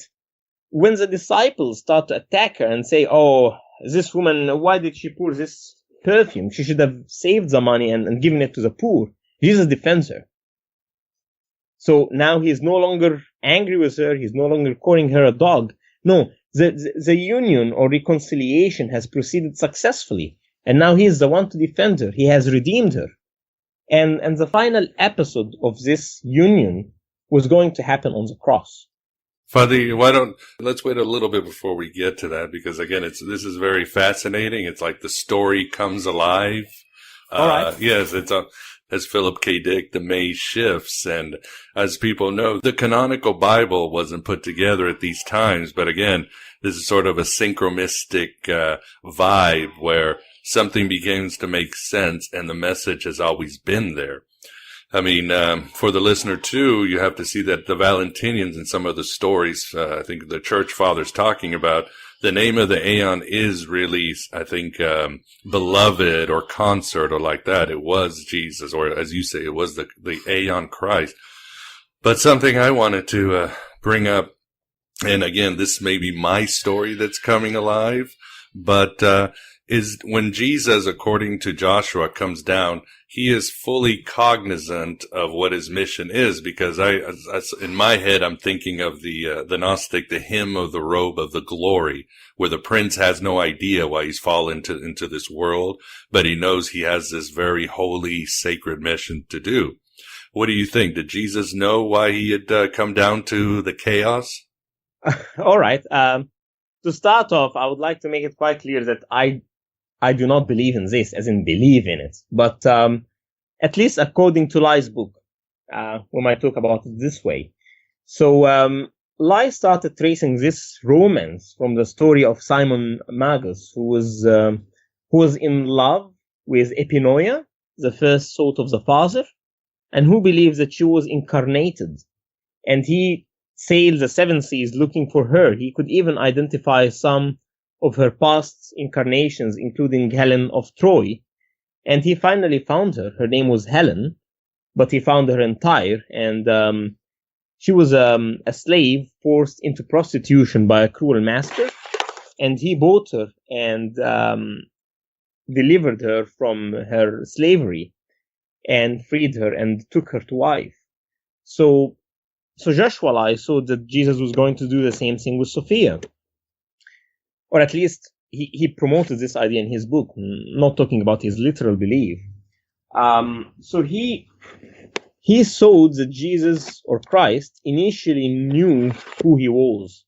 when the disciples start to attack her and say, oh, this woman, why did she pour this perfume? She should have saved the money and given it to the poor. Jesus defends her. So now he is no longer angry with her. He's no longer calling her a dog. No, the union or reconciliation has proceeded successfully. And now he is the one to defend her. He has redeemed her. And the final episode of this union was going to happen on the cross. Father, let's wait a little bit before we get to that, because again, this is very fascinating. It's like the story comes alive. All right. Yes, as Philip K. Dick, the maze shifts. And as people know, the canonical Bible wasn't put together at these times. But again, this is sort of a synchromistic vibe where something begins to make sense and the message has always been there. I mean, for the listener too, you have to see that the Valentinians and some of the stories, I think the church fathers talking about, the name of the aeon is really, I think, beloved or consort or like that. It was Jesus, or as you say, it was the aeon Christ. But something I wanted to bring up, and again, this may be my story that's coming alive, but is when Jesus, according to Joshua, comes down, he is fully cognizant of what his mission is, because in my head, I'm thinking of the Gnostic, the hymn of the robe of the glory, where the prince has no idea why he's fallen into this world, but he knows he has this very holy, sacred mission to do. What do you think? Did Jesus know why he had come down to the chaos? All right. To start off, I would like to make it quite clear that I do not believe in this, as in believe in it. But at least according to Lai's book, we might talk about it this way. So Lai started tracing this romance from the story of Simon Magus, who was in love with Epinoia, the first thought of the Father, and who believed that she was incarnated. And he sailed the seven seas looking for her. He could even identify some of her past incarnations, including Helen of Troy. And he finally found her. Her name was Helen, but he found her in Tyre, and She was a slave forced into prostitution by a cruel master, and he bought her and delivered her from her slavery and freed her and took her to wife. So Joshua saw that Jesus was going to do the same thing with Sophia. Or at least he promoted this idea in his book, not talking about his literal belief. So he saw that Jesus or Christ initially knew who he was,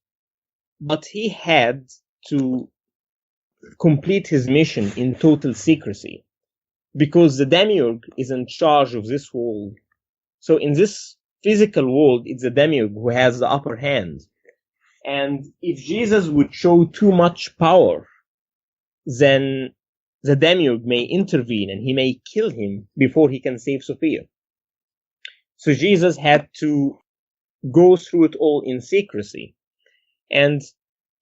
but he had to complete his mission in total secrecy, because the demiurge is in charge of this world. So in this physical world, it's the demiurge who has the upper hand. And if Jesus would show too much power, then the demiurge may intervene and he may kill him before he can save Sophia. So Jesus had to go through it all in secrecy. And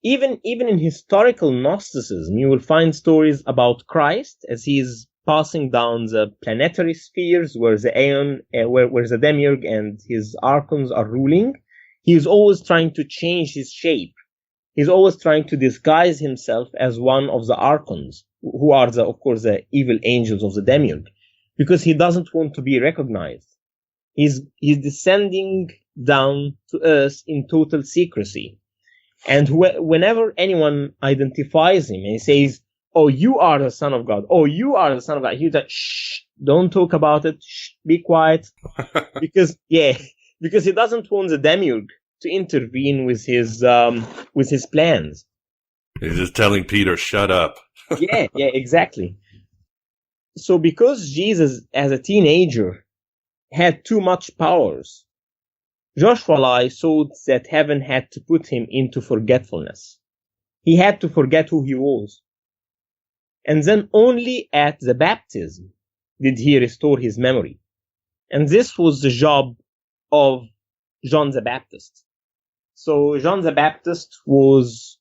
even in historical Gnosticism, you will find stories about Christ as he is passing down the planetary spheres where the aeon, where the demiurge and his archons are ruling. He is always trying to change his shape. He's always trying to disguise himself as one of the archons, who are, of course, the evil angels of the demiurge, because he doesn't want to be recognized. He's descending down to earth in total secrecy. And whenever anyone identifies him and he says, "Oh, you are the Son of God. Oh, you are the Son of God," he's like, "Shh, don't talk about it. Shh, be quiet." because he doesn't want the demiurge to intervene with his plans. He's just telling Peter, "Shut up." yeah, exactly. So because Jesus, as a teenager, had too much powers, Joshua saw that heaven had to put him into forgetfulness. He had to forget who he was. And then only at the baptism did he restore his memory. And this was the job of John the Baptist. So John the Baptist was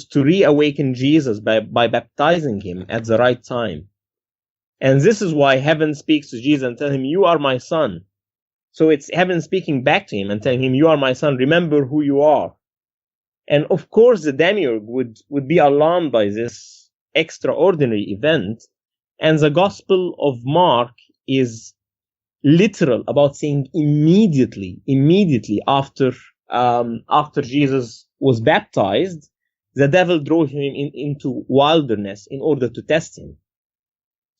to reawaken Jesus by baptizing him at the right time. And this is why heaven speaks to Jesus and tells him, "You are my son." So it's heaven speaking back to him and telling him, "You are my son, remember who you are." And of course the demiurge would be alarmed by this extraordinary event. And the Gospel of Mark is literal about saying immediately after Jesus was baptized, the devil drove him into wilderness in order to test him.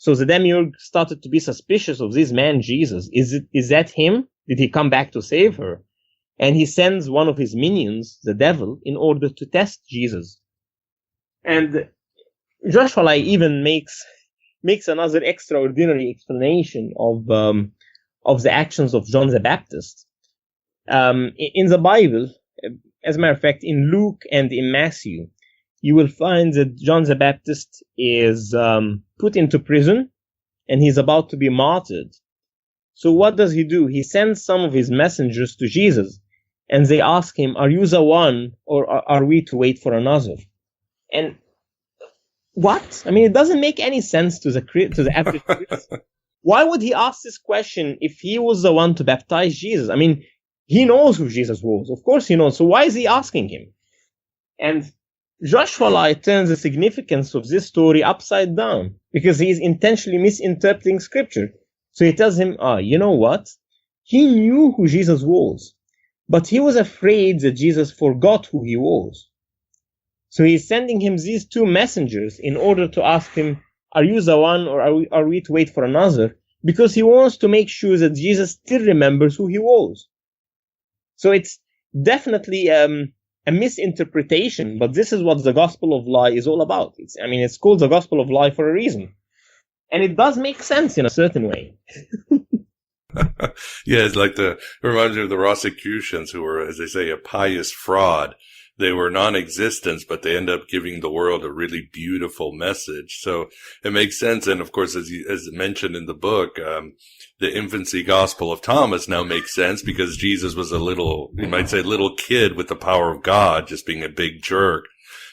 So the demiurge started to be suspicious of this man Jesus. Is that him? Did he come back to save her? And he sends one of his minions, the devil, in order to test Jesus. And Joshua even makes another extraordinary explanation of the actions of John the Baptist. In the Bible, as a matter of fact, in Luke and in Matthew, you will find that John the Baptist is put into prison and he's about to be martyred. So what does he do? He sends some of his messengers to Jesus and they ask him, "Are you the one, or are we to wait for another?" And what? I mean, it doesn't make any sense to the average Christian. Why would he ask this question if he was the one to baptize Jesus? I mean, he knows who Jesus was. Of course he knows. So why is he asking him? And Joshua turns the significance of this story upside down because he is intentionally misinterpreting scripture. So he tells him, you know what? He knew who Jesus was, but he was afraid that Jesus forgot who he was. So he's sending him these two messengers in order to ask him, "Are you the one, or are we to wait for another?" Because he wants to make sure that Jesus still remembers who he was. So it's definitely a misinterpretation, but this is what the Gospel of Lie is all about. It's called the Gospel of Lie for a reason. And it does make sense in a certain way. Yeah, it's like it reminds me of the Rosicrucians, who were, as they say, a pious fraud. They were non-existent, but they end up giving the world a really beautiful message. So it makes sense. And of course, as mentioned in the book, the infancy gospel of Thomas now makes sense because Jesus was you might say, little kid with the power of God, just being a big jerk.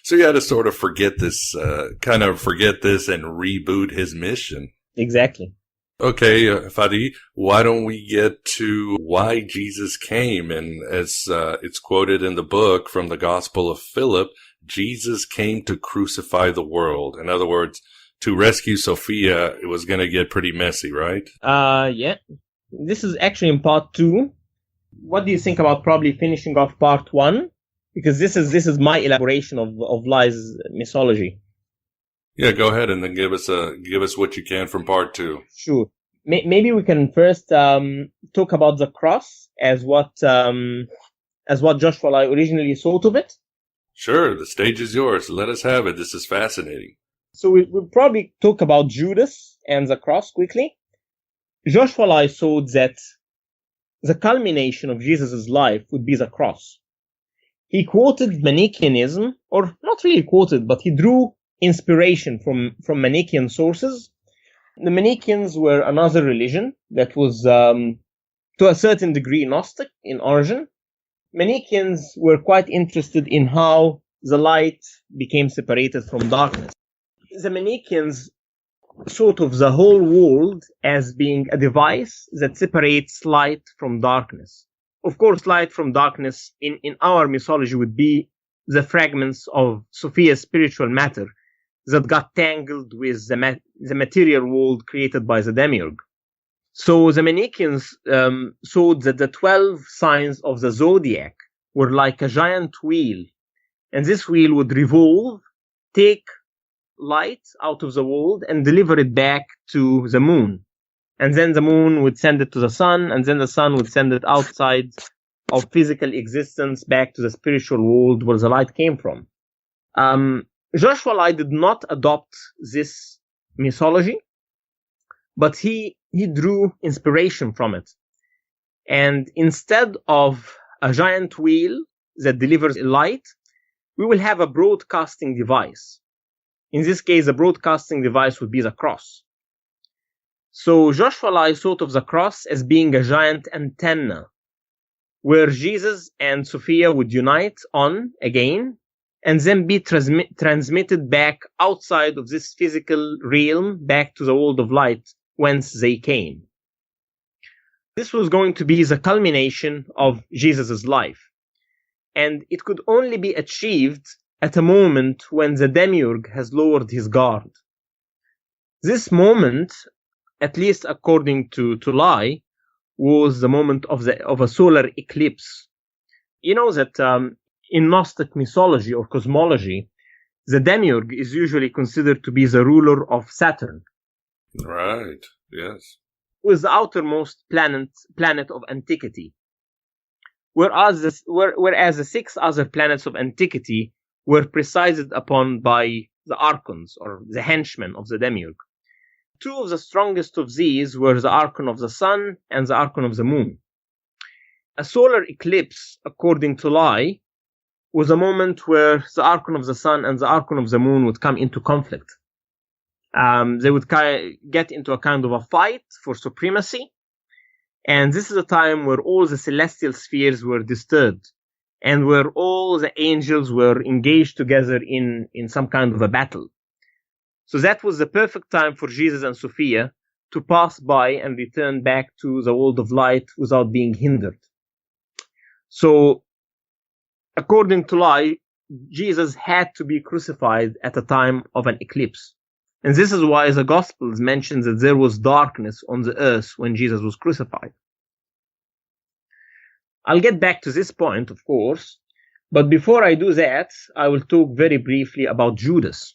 So you had to sort of forget this and reboot his mission. Exactly. Okay, Fadi, why don't we get to why Jesus came? And as it's quoted in the book from the Gospel of Philip, Jesus came to crucify the world. In other words, to rescue Sophia, it was going to get pretty messy, right? Yeah. This is actually in part 2. What do you think about probably finishing off part 1? Because this is my elaboration of Lai's mythology. Yeah, go ahead and then give us what you can from part 2. Sure. Maybe we can first talk about the cross as what Joshua Lai originally thought of it. Sure, the stage is yours. Let us have it. This is fascinating. So we'll probably talk about Judas and the cross quickly. Joshua Lai thought that the culmination of Jesus' life would be the cross. He quoted Manichaeism, or not really quoted, but he drew inspiration from Manichaean sources. The Manichaeans were another religion that was, to a certain degree, Gnostic in origin. Manichaeans were quite interested in how the light became separated from darkness. The Manichaeans thought of the whole world as being a device that separates light from darkness. Of course, light from darkness in our mythology would be the fragments of Sophia's spiritual matter that got tangled with the material world created by the demiurge. So the Manichaeans thought that the 12 signs of the Zodiac were like a giant wheel, and this wheel would revolve, take light out of the world, and deliver it back to the moon. And then the moon would send it to the sun, and then the sun would send it outside of physical existence back to the spiritual world where the light came from. Joshua Lai did not adopt this mythology, but he drew inspiration from it. And instead of a giant wheel that delivers light, we will have a broadcasting device. In this case, the broadcasting device would be the cross. So Joshua Lai thought of the cross as being a giant antenna, where Jesus and Sophia would unite on again, and then be transmitted back outside of this physical realm, back to the world of light, whence they came. This was going to be the culmination of Jesus' life. And it could only be achieved at a moment when the demiurge has lowered his guard. This moment, at least according to Lai, was the moment of a solar eclipse. You know that in Gnostic mythology or cosmology, the demiurge is usually considered to be the ruler of Saturn. Right, yes. Who is the outermost planet of antiquity. Whereas the 6 other planets of antiquity were presided upon by the archons, or the henchmen of the demiurge. 2 of the strongest of these were the archon of the sun and the archon of the moon. A solar eclipse, according to Lai, was a moment where the archon of the sun and the archon of the moon would come into conflict. They would get into a kind of a fight for supremacy, and this is a time where all the celestial spheres were disturbed, and where all the angels were engaged together in some kind of a battle. So that was the perfect time for Jesus and Sophia to pass by and return back to the world of light without being hindered. So, according to Lai, Jesus had to be crucified at a time of an eclipse. And this is why the Gospels mention that there was darkness on the earth when Jesus was crucified. I'll get back to this point, of course, but before I do that, I will talk very briefly about Judas.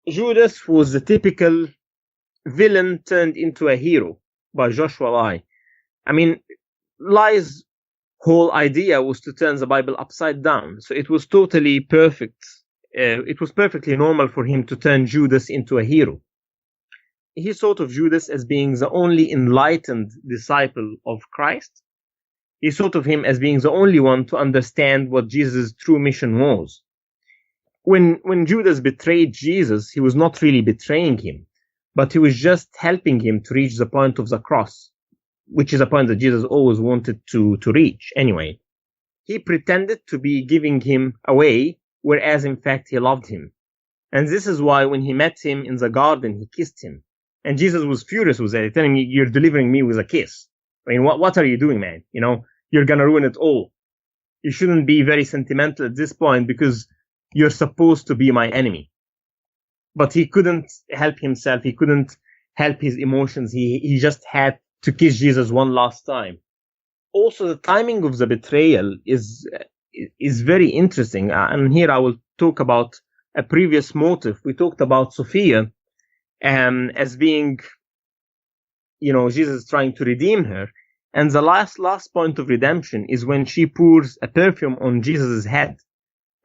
Judas was the typical villain turned into a hero by Joshua Lai. I mean, Lai's whole idea was to turn the Bible upside down, so it was totally perfect. It was perfectly normal for him to turn Judas into a hero. He thought of Judas as being the only enlightened disciple of Christ. He thought of him as being the only one to understand what Jesus' true mission was. When Judas betrayed Jesus, he was not really betraying him, but he was just helping him to reach the point of the cross, which is a point that Jesus always wanted to reach anyway. He pretended to be giving him away, whereas in fact he loved him. And this is why when he met him in the garden, he kissed him. And Jesus was furious with that, telling me, you're delivering me with a kiss. I mean, what are you doing, man? You know, you're going to ruin it all. You shouldn't be very sentimental at this point because you're supposed to be my enemy. But he couldn't help himself. He couldn't help his emotions. He just had to kiss Jesus one last time. Also, the timing of the betrayal is very interesting. And here I will talk about a previous motive. We talked about Sophia as being, you know, Jesus trying to redeem her. And the last point of redemption is when she pours a perfume on Jesus' head.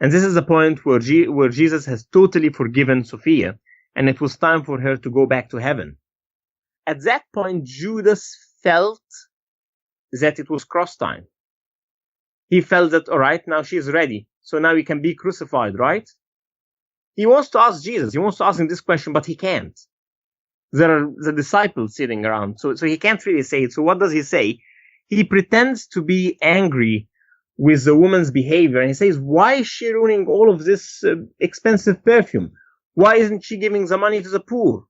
And this is the point where Jesus has totally forgiven Sophia, and it was time for her to go back to heaven. At that point, Judas felt that it was cross time. He felt that, all right, now she's ready. So now he can be crucified, right? He wants to ask Jesus. He wants to ask him this question, but he can't. There are the disciples sitting around. So he can't really say it. So what does he say? He pretends to be angry with the woman's behavior. And he says, why is she ruining all of this expensive perfume? Why isn't she giving the money to the poor?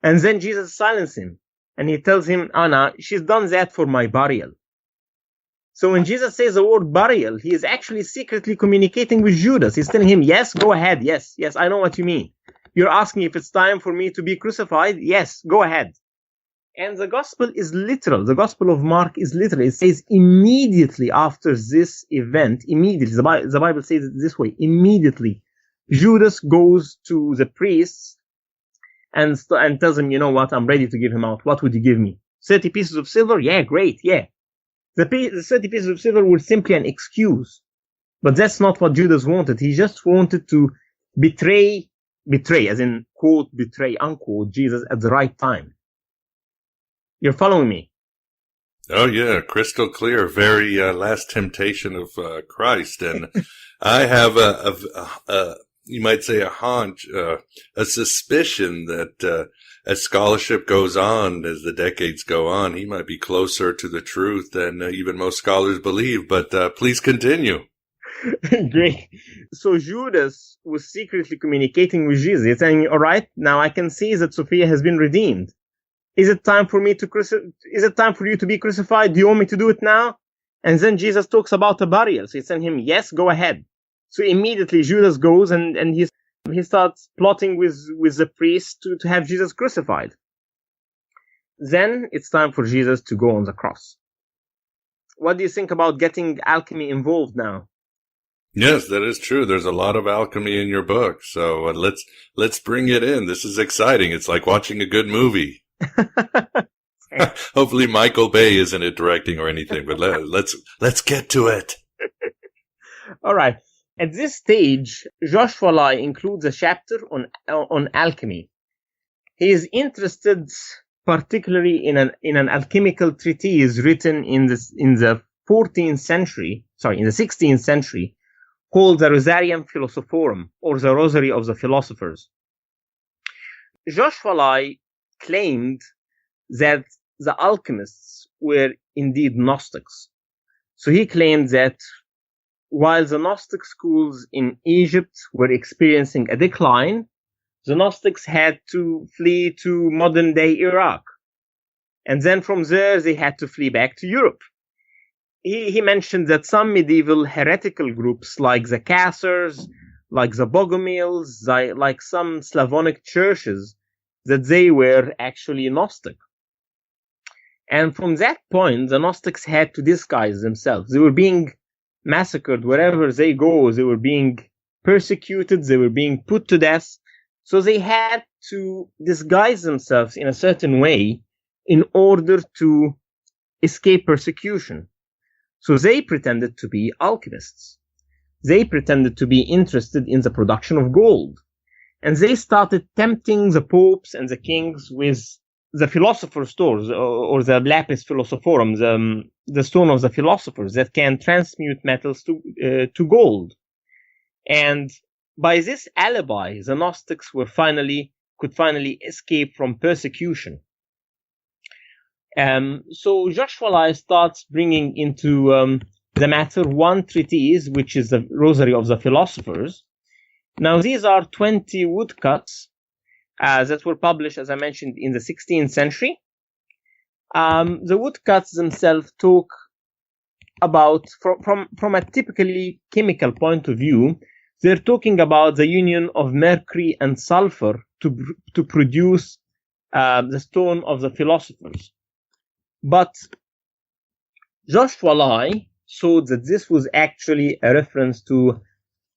And then Jesus silences him. And he tells him, Anna, she's done that for my burial. So when Jesus says the word burial, he is actually secretly communicating with Judas. He's telling him, yes, go ahead. Yes, I know what you mean. You're asking if it's time for me to be crucified? Yes, go ahead. And the gospel is literal. The gospel of Mark is literal. It says immediately after this event, immediately, the Bible says it this way, immediately, Judas goes to the priests and tells them, you know what, I'm ready to give him out. What would you give me? 30 pieces of silver? Yeah, great, yeah. The 30 pieces of silver were simply an excuse. But that's not what Judas wanted. He just wanted to betray, as in, quote, betray, unquote, Jesus at the right time. You're following me? Oh, yeah, crystal clear. Very last temptation of Christ. And I have you might say a hunch, a suspicion that as scholarship goes on, as the decades go on, he might be closer to the truth than even most scholars believe. But please continue. Great. So Judas was secretly communicating with Jesus. He's saying, all right, now I can see that Sophia has been redeemed. Is it time for me to is it time for you to be crucified? Do you want me to do it now? And then Jesus talks about a burial. So he's telling him, yes, go ahead. So immediately Judas goes and he starts plotting with the priest to have Jesus crucified. Then it's time for Jesus to go on the cross. What do you think about getting alchemy involved now? Yes, that is true. There's a lot of alchemy in your book. So let's bring it in. This is exciting. It's like watching a good movie. Hopefully Michael Bay isn't it directing or anything, but let's get to it. All right. At this stage, Joshua Lai includes a chapter on alchemy. He is interested particularly in an alchemical treatise written in the 16th century, called the Rosarium Philosophorum, or the Rosary of the Philosophers. Joshua Lai claimed that the alchemists were indeed Gnostics. So he claimed that while the Gnostic schools in Egypt were experiencing a decline, the Gnostics had to flee to modern-day Iraq. And then from there, they had to flee back to Europe. He mentioned that some medieval heretical groups like the Cassars, like the Bogomils, like some Slavonic churches, that they were actually Gnostic. And from that point, the Gnostics had to disguise themselves. They were being massacred wherever they go. They were being persecuted. They were being put to death. So they had to disguise themselves in a certain way in order to escape persecution. So they pretended to be alchemists. They pretended to be interested in the production of gold. And they started tempting the popes and the kings with the philosopher's stone, or the lapis philosophorum, the stone of the philosophers that can transmute metals to gold. And by this alibi, the Gnostics could finally escape from persecution. So Joshua Lai starts bringing into the matter one treatise, which is the Rosary of the Philosophers. Now, these are 20 woodcuts that were published, as I mentioned, in the 16th century. The woodcuts themselves talk about, from a typically chemical point of view, they're talking about the union of mercury and sulfur to produce the stone of the philosophers. But Joshua Lai showed that this was actually a reference to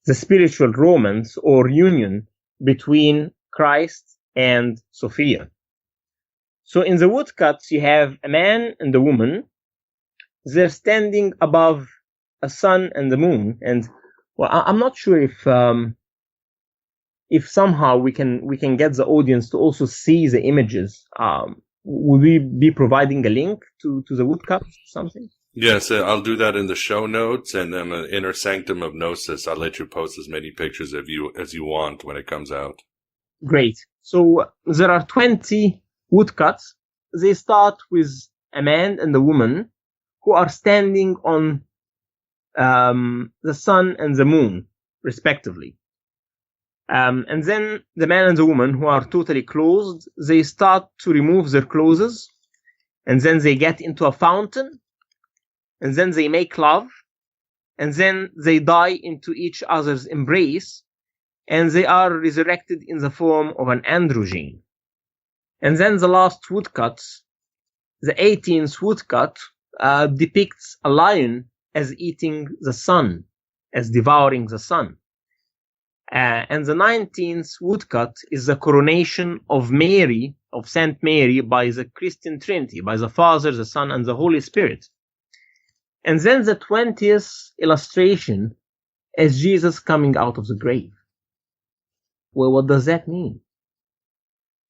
the spiritual romance or union between Christ and Sophia. So in the woodcuts, you have a man and a woman. They're standing above a sun and the moon. And well, I'm not sure if somehow we can get the audience to also see the images. Will we be providing a link to the woodcuts or something? Yes, I'll do that in the show notes, and then an Inner Sanctum of Gnosis. I'll let you post as many pictures as you want when it comes out. Great. So there are 20 woodcuts. They start with a man and a woman who are standing on the sun and the moon, respectively. And then the man and the woman, who are totally clothed, they start to remove their clothes, and then they get into a fountain, and then they make love, and then they die into each other's embrace, and they are resurrected in the form of an androgyne. And then the last woodcut, the 18th woodcut, depicts a lion as eating the sun, as devouring the sun. And the 19th woodcut is the coronation of Mary, of Saint Mary, by the Christian Trinity, by the Father, the Son, and the Holy Spirit. And then the 20th illustration is Jesus coming out of the grave. Well, what does that mean?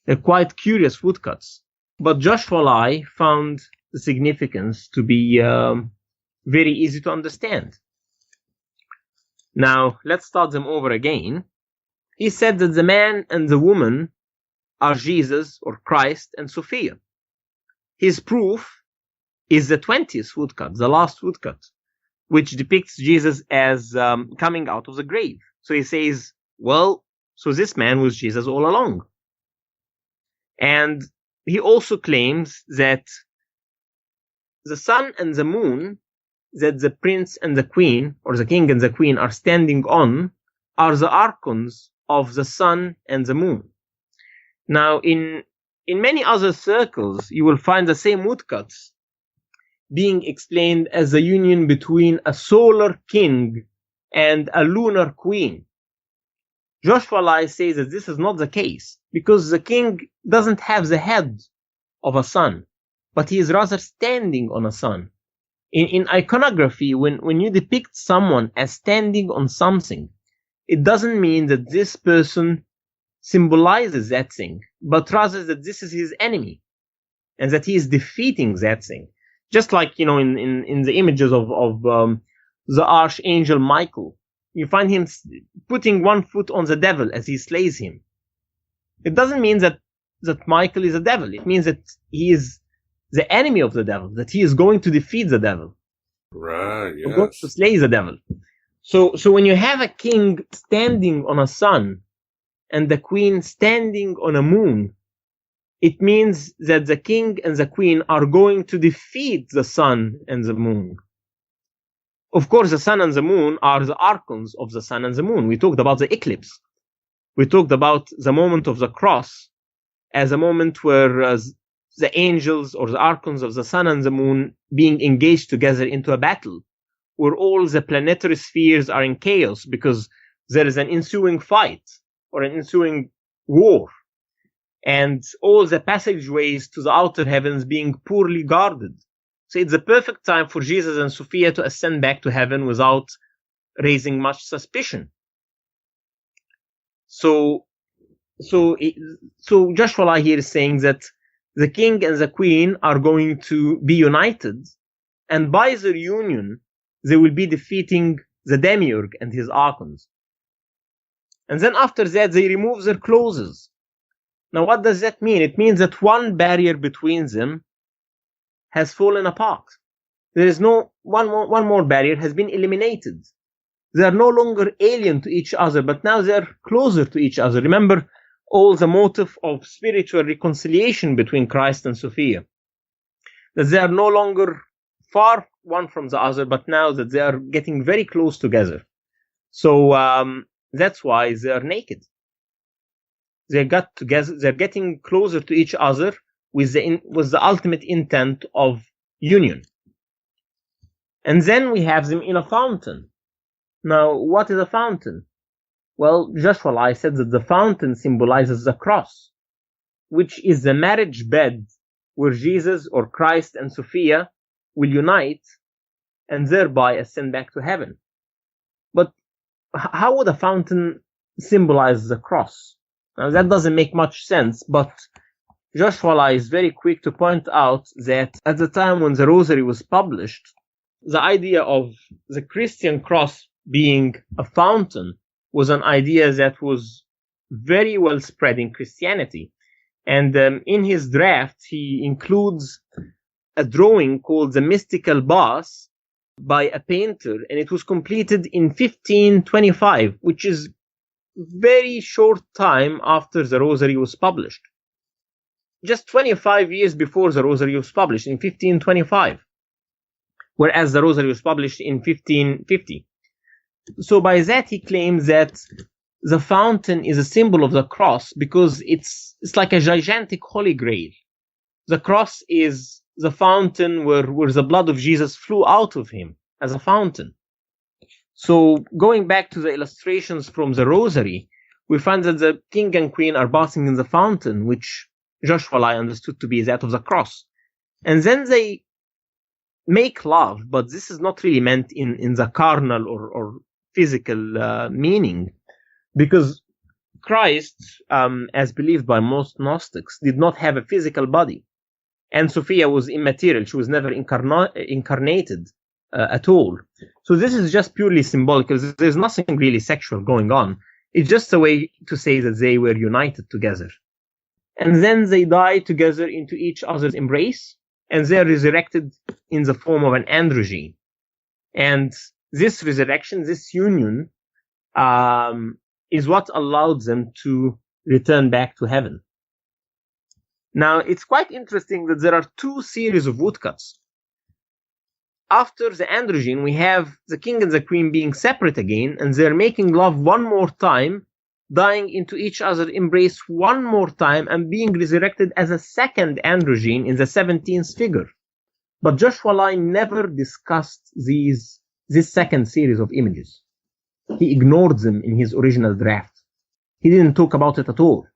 They're quite curious woodcuts. But Joshua Lai found the significance to be very easy to understand. Now, let's start them over again. He said that the man and the woman are Jesus or Christ and Sophia. His proof is the 20th woodcut, the last woodcut, which depicts Jesus as coming out of the grave. So he says, well, so this man was Jesus all along. And he also claims that the sun and the moon that the prince and the queen, or the king and the queen, are standing on are the archons of the sun and the moon. Now, in many other circles, you will find the same woodcuts being explained as the union between a solar king and a lunar queen. Joshua Lai says that this is not the case, because the king doesn't have the head of a sun, but he is rather standing on a sun. In iconography, when you depict someone as standing on something, it doesn't mean that this person symbolizes that thing, but rather that this is his enemy, and that he is defeating that thing. Just like, in the images of the archangel Michael, you find him putting one foot on the devil as he slays him. It doesn't mean that Michael is a devil. It means that he is the enemy of the devil, that he is going to defeat the devil. Right, yes. Going to slay the devil. So when you have a king standing on a sun and the queen standing on a moon, it means that the king and the queen are going to defeat the sun and the moon. Of course, the sun and the moon are the archons of the sun and the moon. We talked about the eclipse. We talked about the moment of the cross as a moment where the angels or the archons of the sun and the moon being engaged together into a battle, where all the planetary spheres are in chaos because there is an ensuing fight or an ensuing war, and all the passageways to the outer heavens being poorly guarded. So it's the perfect time for Jesus and Sophia to ascend back to heaven without raising much suspicion. So Joshua Lai here is saying that the king and the queen are going to be united, and by their union, they will be defeating the demiurge and his archons. And then after that, they remove their clothes. Now, what does that mean? It means that one barrier between them has fallen apart. There is no one more barrier has been eliminated. They are no longer alien to each other, but now they are closer to each other. Remember, all the motive of spiritual reconciliation between Christ and Sophia. That they are no longer far one from the other, but now that they are getting very close together. So that's why they are naked. They got together. They're getting closer to each other with the ultimate intent of union. And then we have them in a fountain. Now, what is a fountain? Well, Joshua said that the fountain symbolizes the cross, which is the marriage bed where Jesus or Christ and Sophia will unite and thereby ascend back to heaven. But how would a fountain symbolize the cross? Now, that doesn't make much sense, but Joshua is very quick to point out that at the time when the Rosary was published, the idea of the Christian cross being a fountain was an idea that was very well spread in Christianity. And in his draft, he includes a drawing called The Mystical Bath by a painter, and it was completed in 1525, which is very short time after the Rosary was published. Just 25 years before the Rosary was published, in 1525, whereas the Rosary was published in 1550. So by that he claims that the fountain is a symbol of the cross because it's like a gigantic holy grail. The cross is the fountain where the blood of Jesus flew out of him as a fountain. So going back to the illustrations from the Rosary, we find that the king and queen are bathing in the fountain, which Joshua understood to be that of the cross. And then they make love, but this is not really meant in the carnal or physical meaning, because Christ, as believed by most Gnostics, did not have a physical body. And Sophia was immaterial. She was never incarnated at all. So this is just purely symbolic. There's nothing really sexual going on. It's just a way to say that they were united together. And then they die together into each other's embrace, and they're resurrected in the form of an androgyne. And this resurrection, this union, is what allowed them to return back to heaven. Now, it's quite interesting that there are two series of woodcuts. After the androgyne, we have the king and the queen being separate again, and they're making love one more time, dying into each other's embrace one more time, and being resurrected as a second androgyne in the 17th figure. But Joshua never discussed this second series of images. He ignored them in his original draft. He didn't talk about it at all.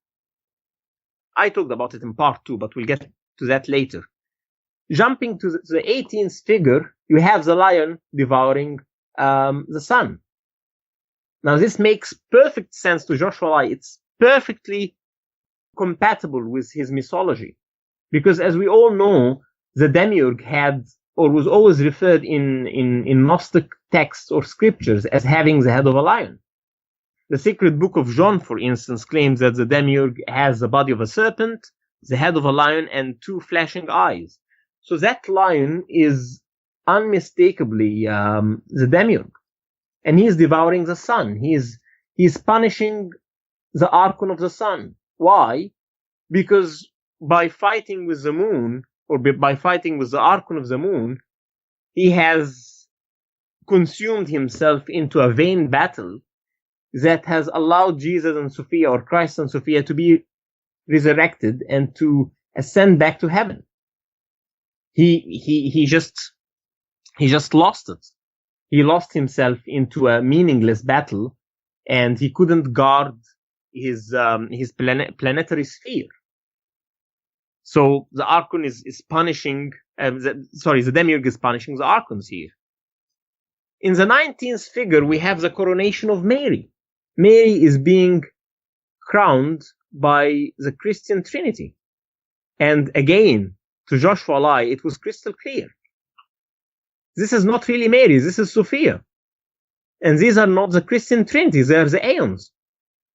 I talked about it in part 2, but we'll get to that later. Jumping to the 18th figure, you have the lion devouring the sun. Now, this makes perfect sense to Joshua. It's perfectly compatible with his mythology. Because as we all know, the demiurge had, or was always referred in Gnostic texts or scriptures as having the head of a lion. The sacred book of John, for instance, claims that the demiurge has the body of a serpent, the head of a lion, and 2 flashing eyes. So that lion is unmistakably the demiurge. And he is devouring the sun. He is punishing the archon of the sun. Why? Because by fighting with the moon, or by fighting with the archon of the moon, he has consumed himself into a vain battle that has allowed Jesus and Sophia, or Christ and Sophia, to be resurrected and to ascend back to heaven. He just lost it. He lost himself into a meaningless battle, and he couldn't guard his planetary sphere. So the archon is punishing, the demiurge is punishing the archons here. In the 19th figure, we have the coronation of Mary. Mary is being crowned by the Christian Trinity. And again, to Joshua it was crystal clear. This is not really Mary, this is Sophia. And these are not the Christian Trinity, they are the eons.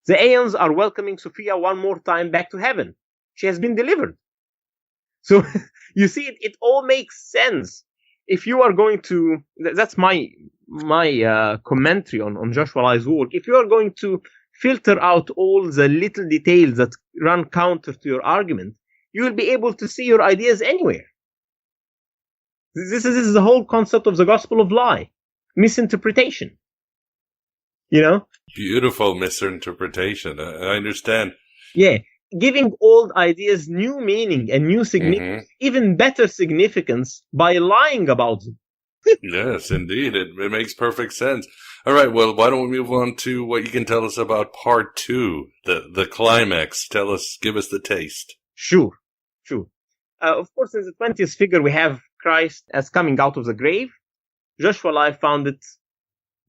The eons are welcoming Sophia one more time back to heaven. She has been delivered. So you see, it all makes sense. If you are going to, that's my commentary on Joshua's work. If you are going to filter out all the little details that run counter to your argument, you will be able to see your ideas anywhere. This is the whole concept of the gospel of lie, misinterpretation. You know? Beautiful misinterpretation. I understand. Yeah. Giving old ideas new meaning and new significance, even better significance by lying about them. Yes, indeed. It makes perfect sense. All right, well, why don't we move on to what you can tell us about part 2, the climax. Give us the taste. Sure. Of course, in the 20th figure, we have Christ as coming out of the grave. Joshua Lai found it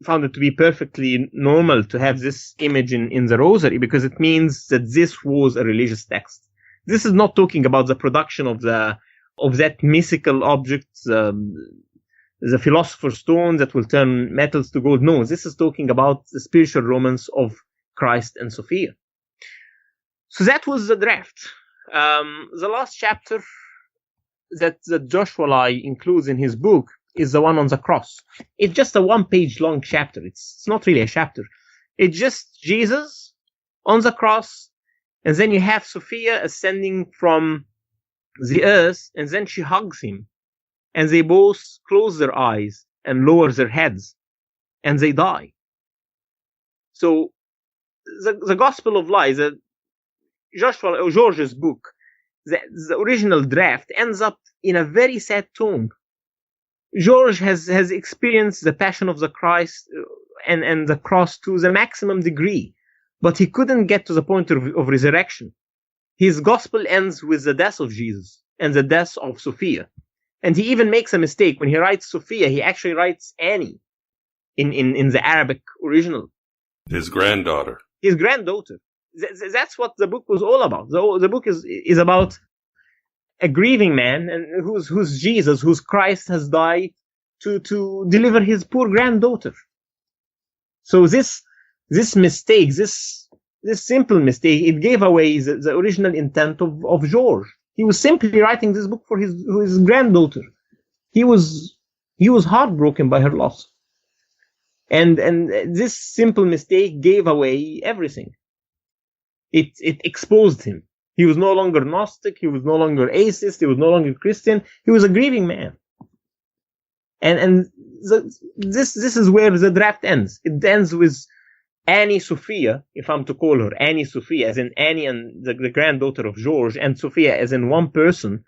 to be perfectly normal to have this image in the rosary, because it means that this was a religious text. This is not talking about the production of that mythical object, the philosopher's stone that will turn metals to gold. No, this is talking about the spiritual romance of Christ and Sophia. So that was the draft. The last chapter that Joshua Lai includes in his book is the one on the cross. It's just a 1-page long chapter. It's not really a chapter. It's just Jesus on the cross, and then you have Sophia ascending from the earth, and then she hugs him, and they both close their eyes and lower their heads, and they die. So the Gospel of Lies, George's book, the original draft ends up in a very sad tone. George has experienced the passion of the Christ and the cross to the maximum degree, but he couldn't get to the point of resurrection. His gospel ends with the death of Jesus and the death of Sophia. And he even makes a mistake. When he writes Sophia, he actually writes Annie in the Arabic original. His granddaughter. His granddaughter. That's what the book was all about. The book is about a grieving man, and who's Jesus, whose Christ has died to deliver his poor granddaughter. So this mistake, this simple mistake, it gave away the original intent of George. He was simply writing this book for his granddaughter. He was heartbroken by her loss, and this simple mistake gave away everything. It exposed him. He was no longer Gnostic. He was no longer atheist. He was no longer Christian. He was a grieving man. And this is where the draft ends. It ends with Annie Sophia, if I'm to call her Annie Sophia, as in Annie and the granddaughter of George, and Sophia as in one person,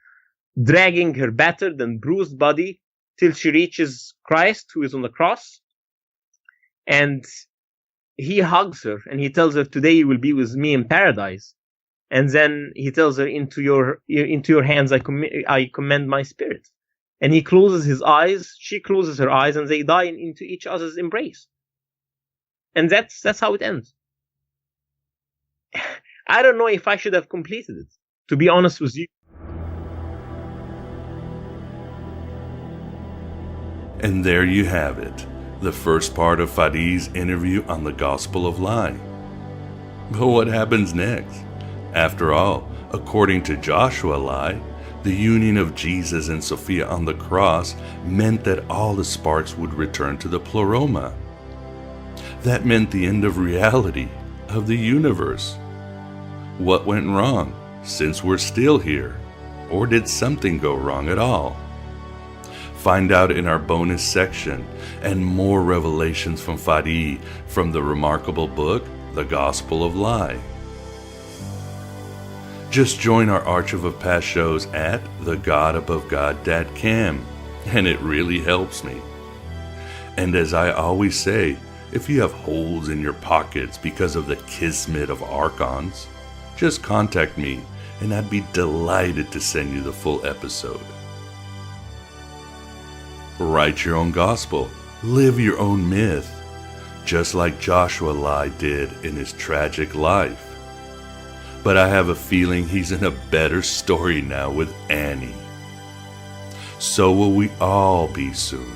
dragging her battered and bruised body till she reaches Christ, who is on the cross. And he hugs her and he tells her, "Today you will be with me in paradise." And then he tells her, into your hands I commend my spirit. And he closes his eyes, she closes her eyes, and they die into each other's embrace. And that's how it ends. I don't know if I should have completed it, to be honest with you. And there you have it, the first part of Fadi's interview on the Gospel of Lie. But what happens next? After all, according to Joshua Lai, the union of Jesus and Sophia on the cross meant that all the sparks would return to the pleroma. That meant the end of reality, of the universe. What went wrong, since we're still here? Or did something go wrong at all? Find out in our bonus section, and more revelations from Fadi from the remarkable book, The Gospel of Lie. Just join our archive of past shows at thegodabovegod.com, and it really helps me. And as I always say, if you have holes in your pockets because of the kismet of archons, just contact me and I'd be delighted to send you the full episode. Write your own gospel, live your own myth, just like Joshua Lai did in his tragic life. But I have a feeling he's in a better story now with Annie. So will we all be soon.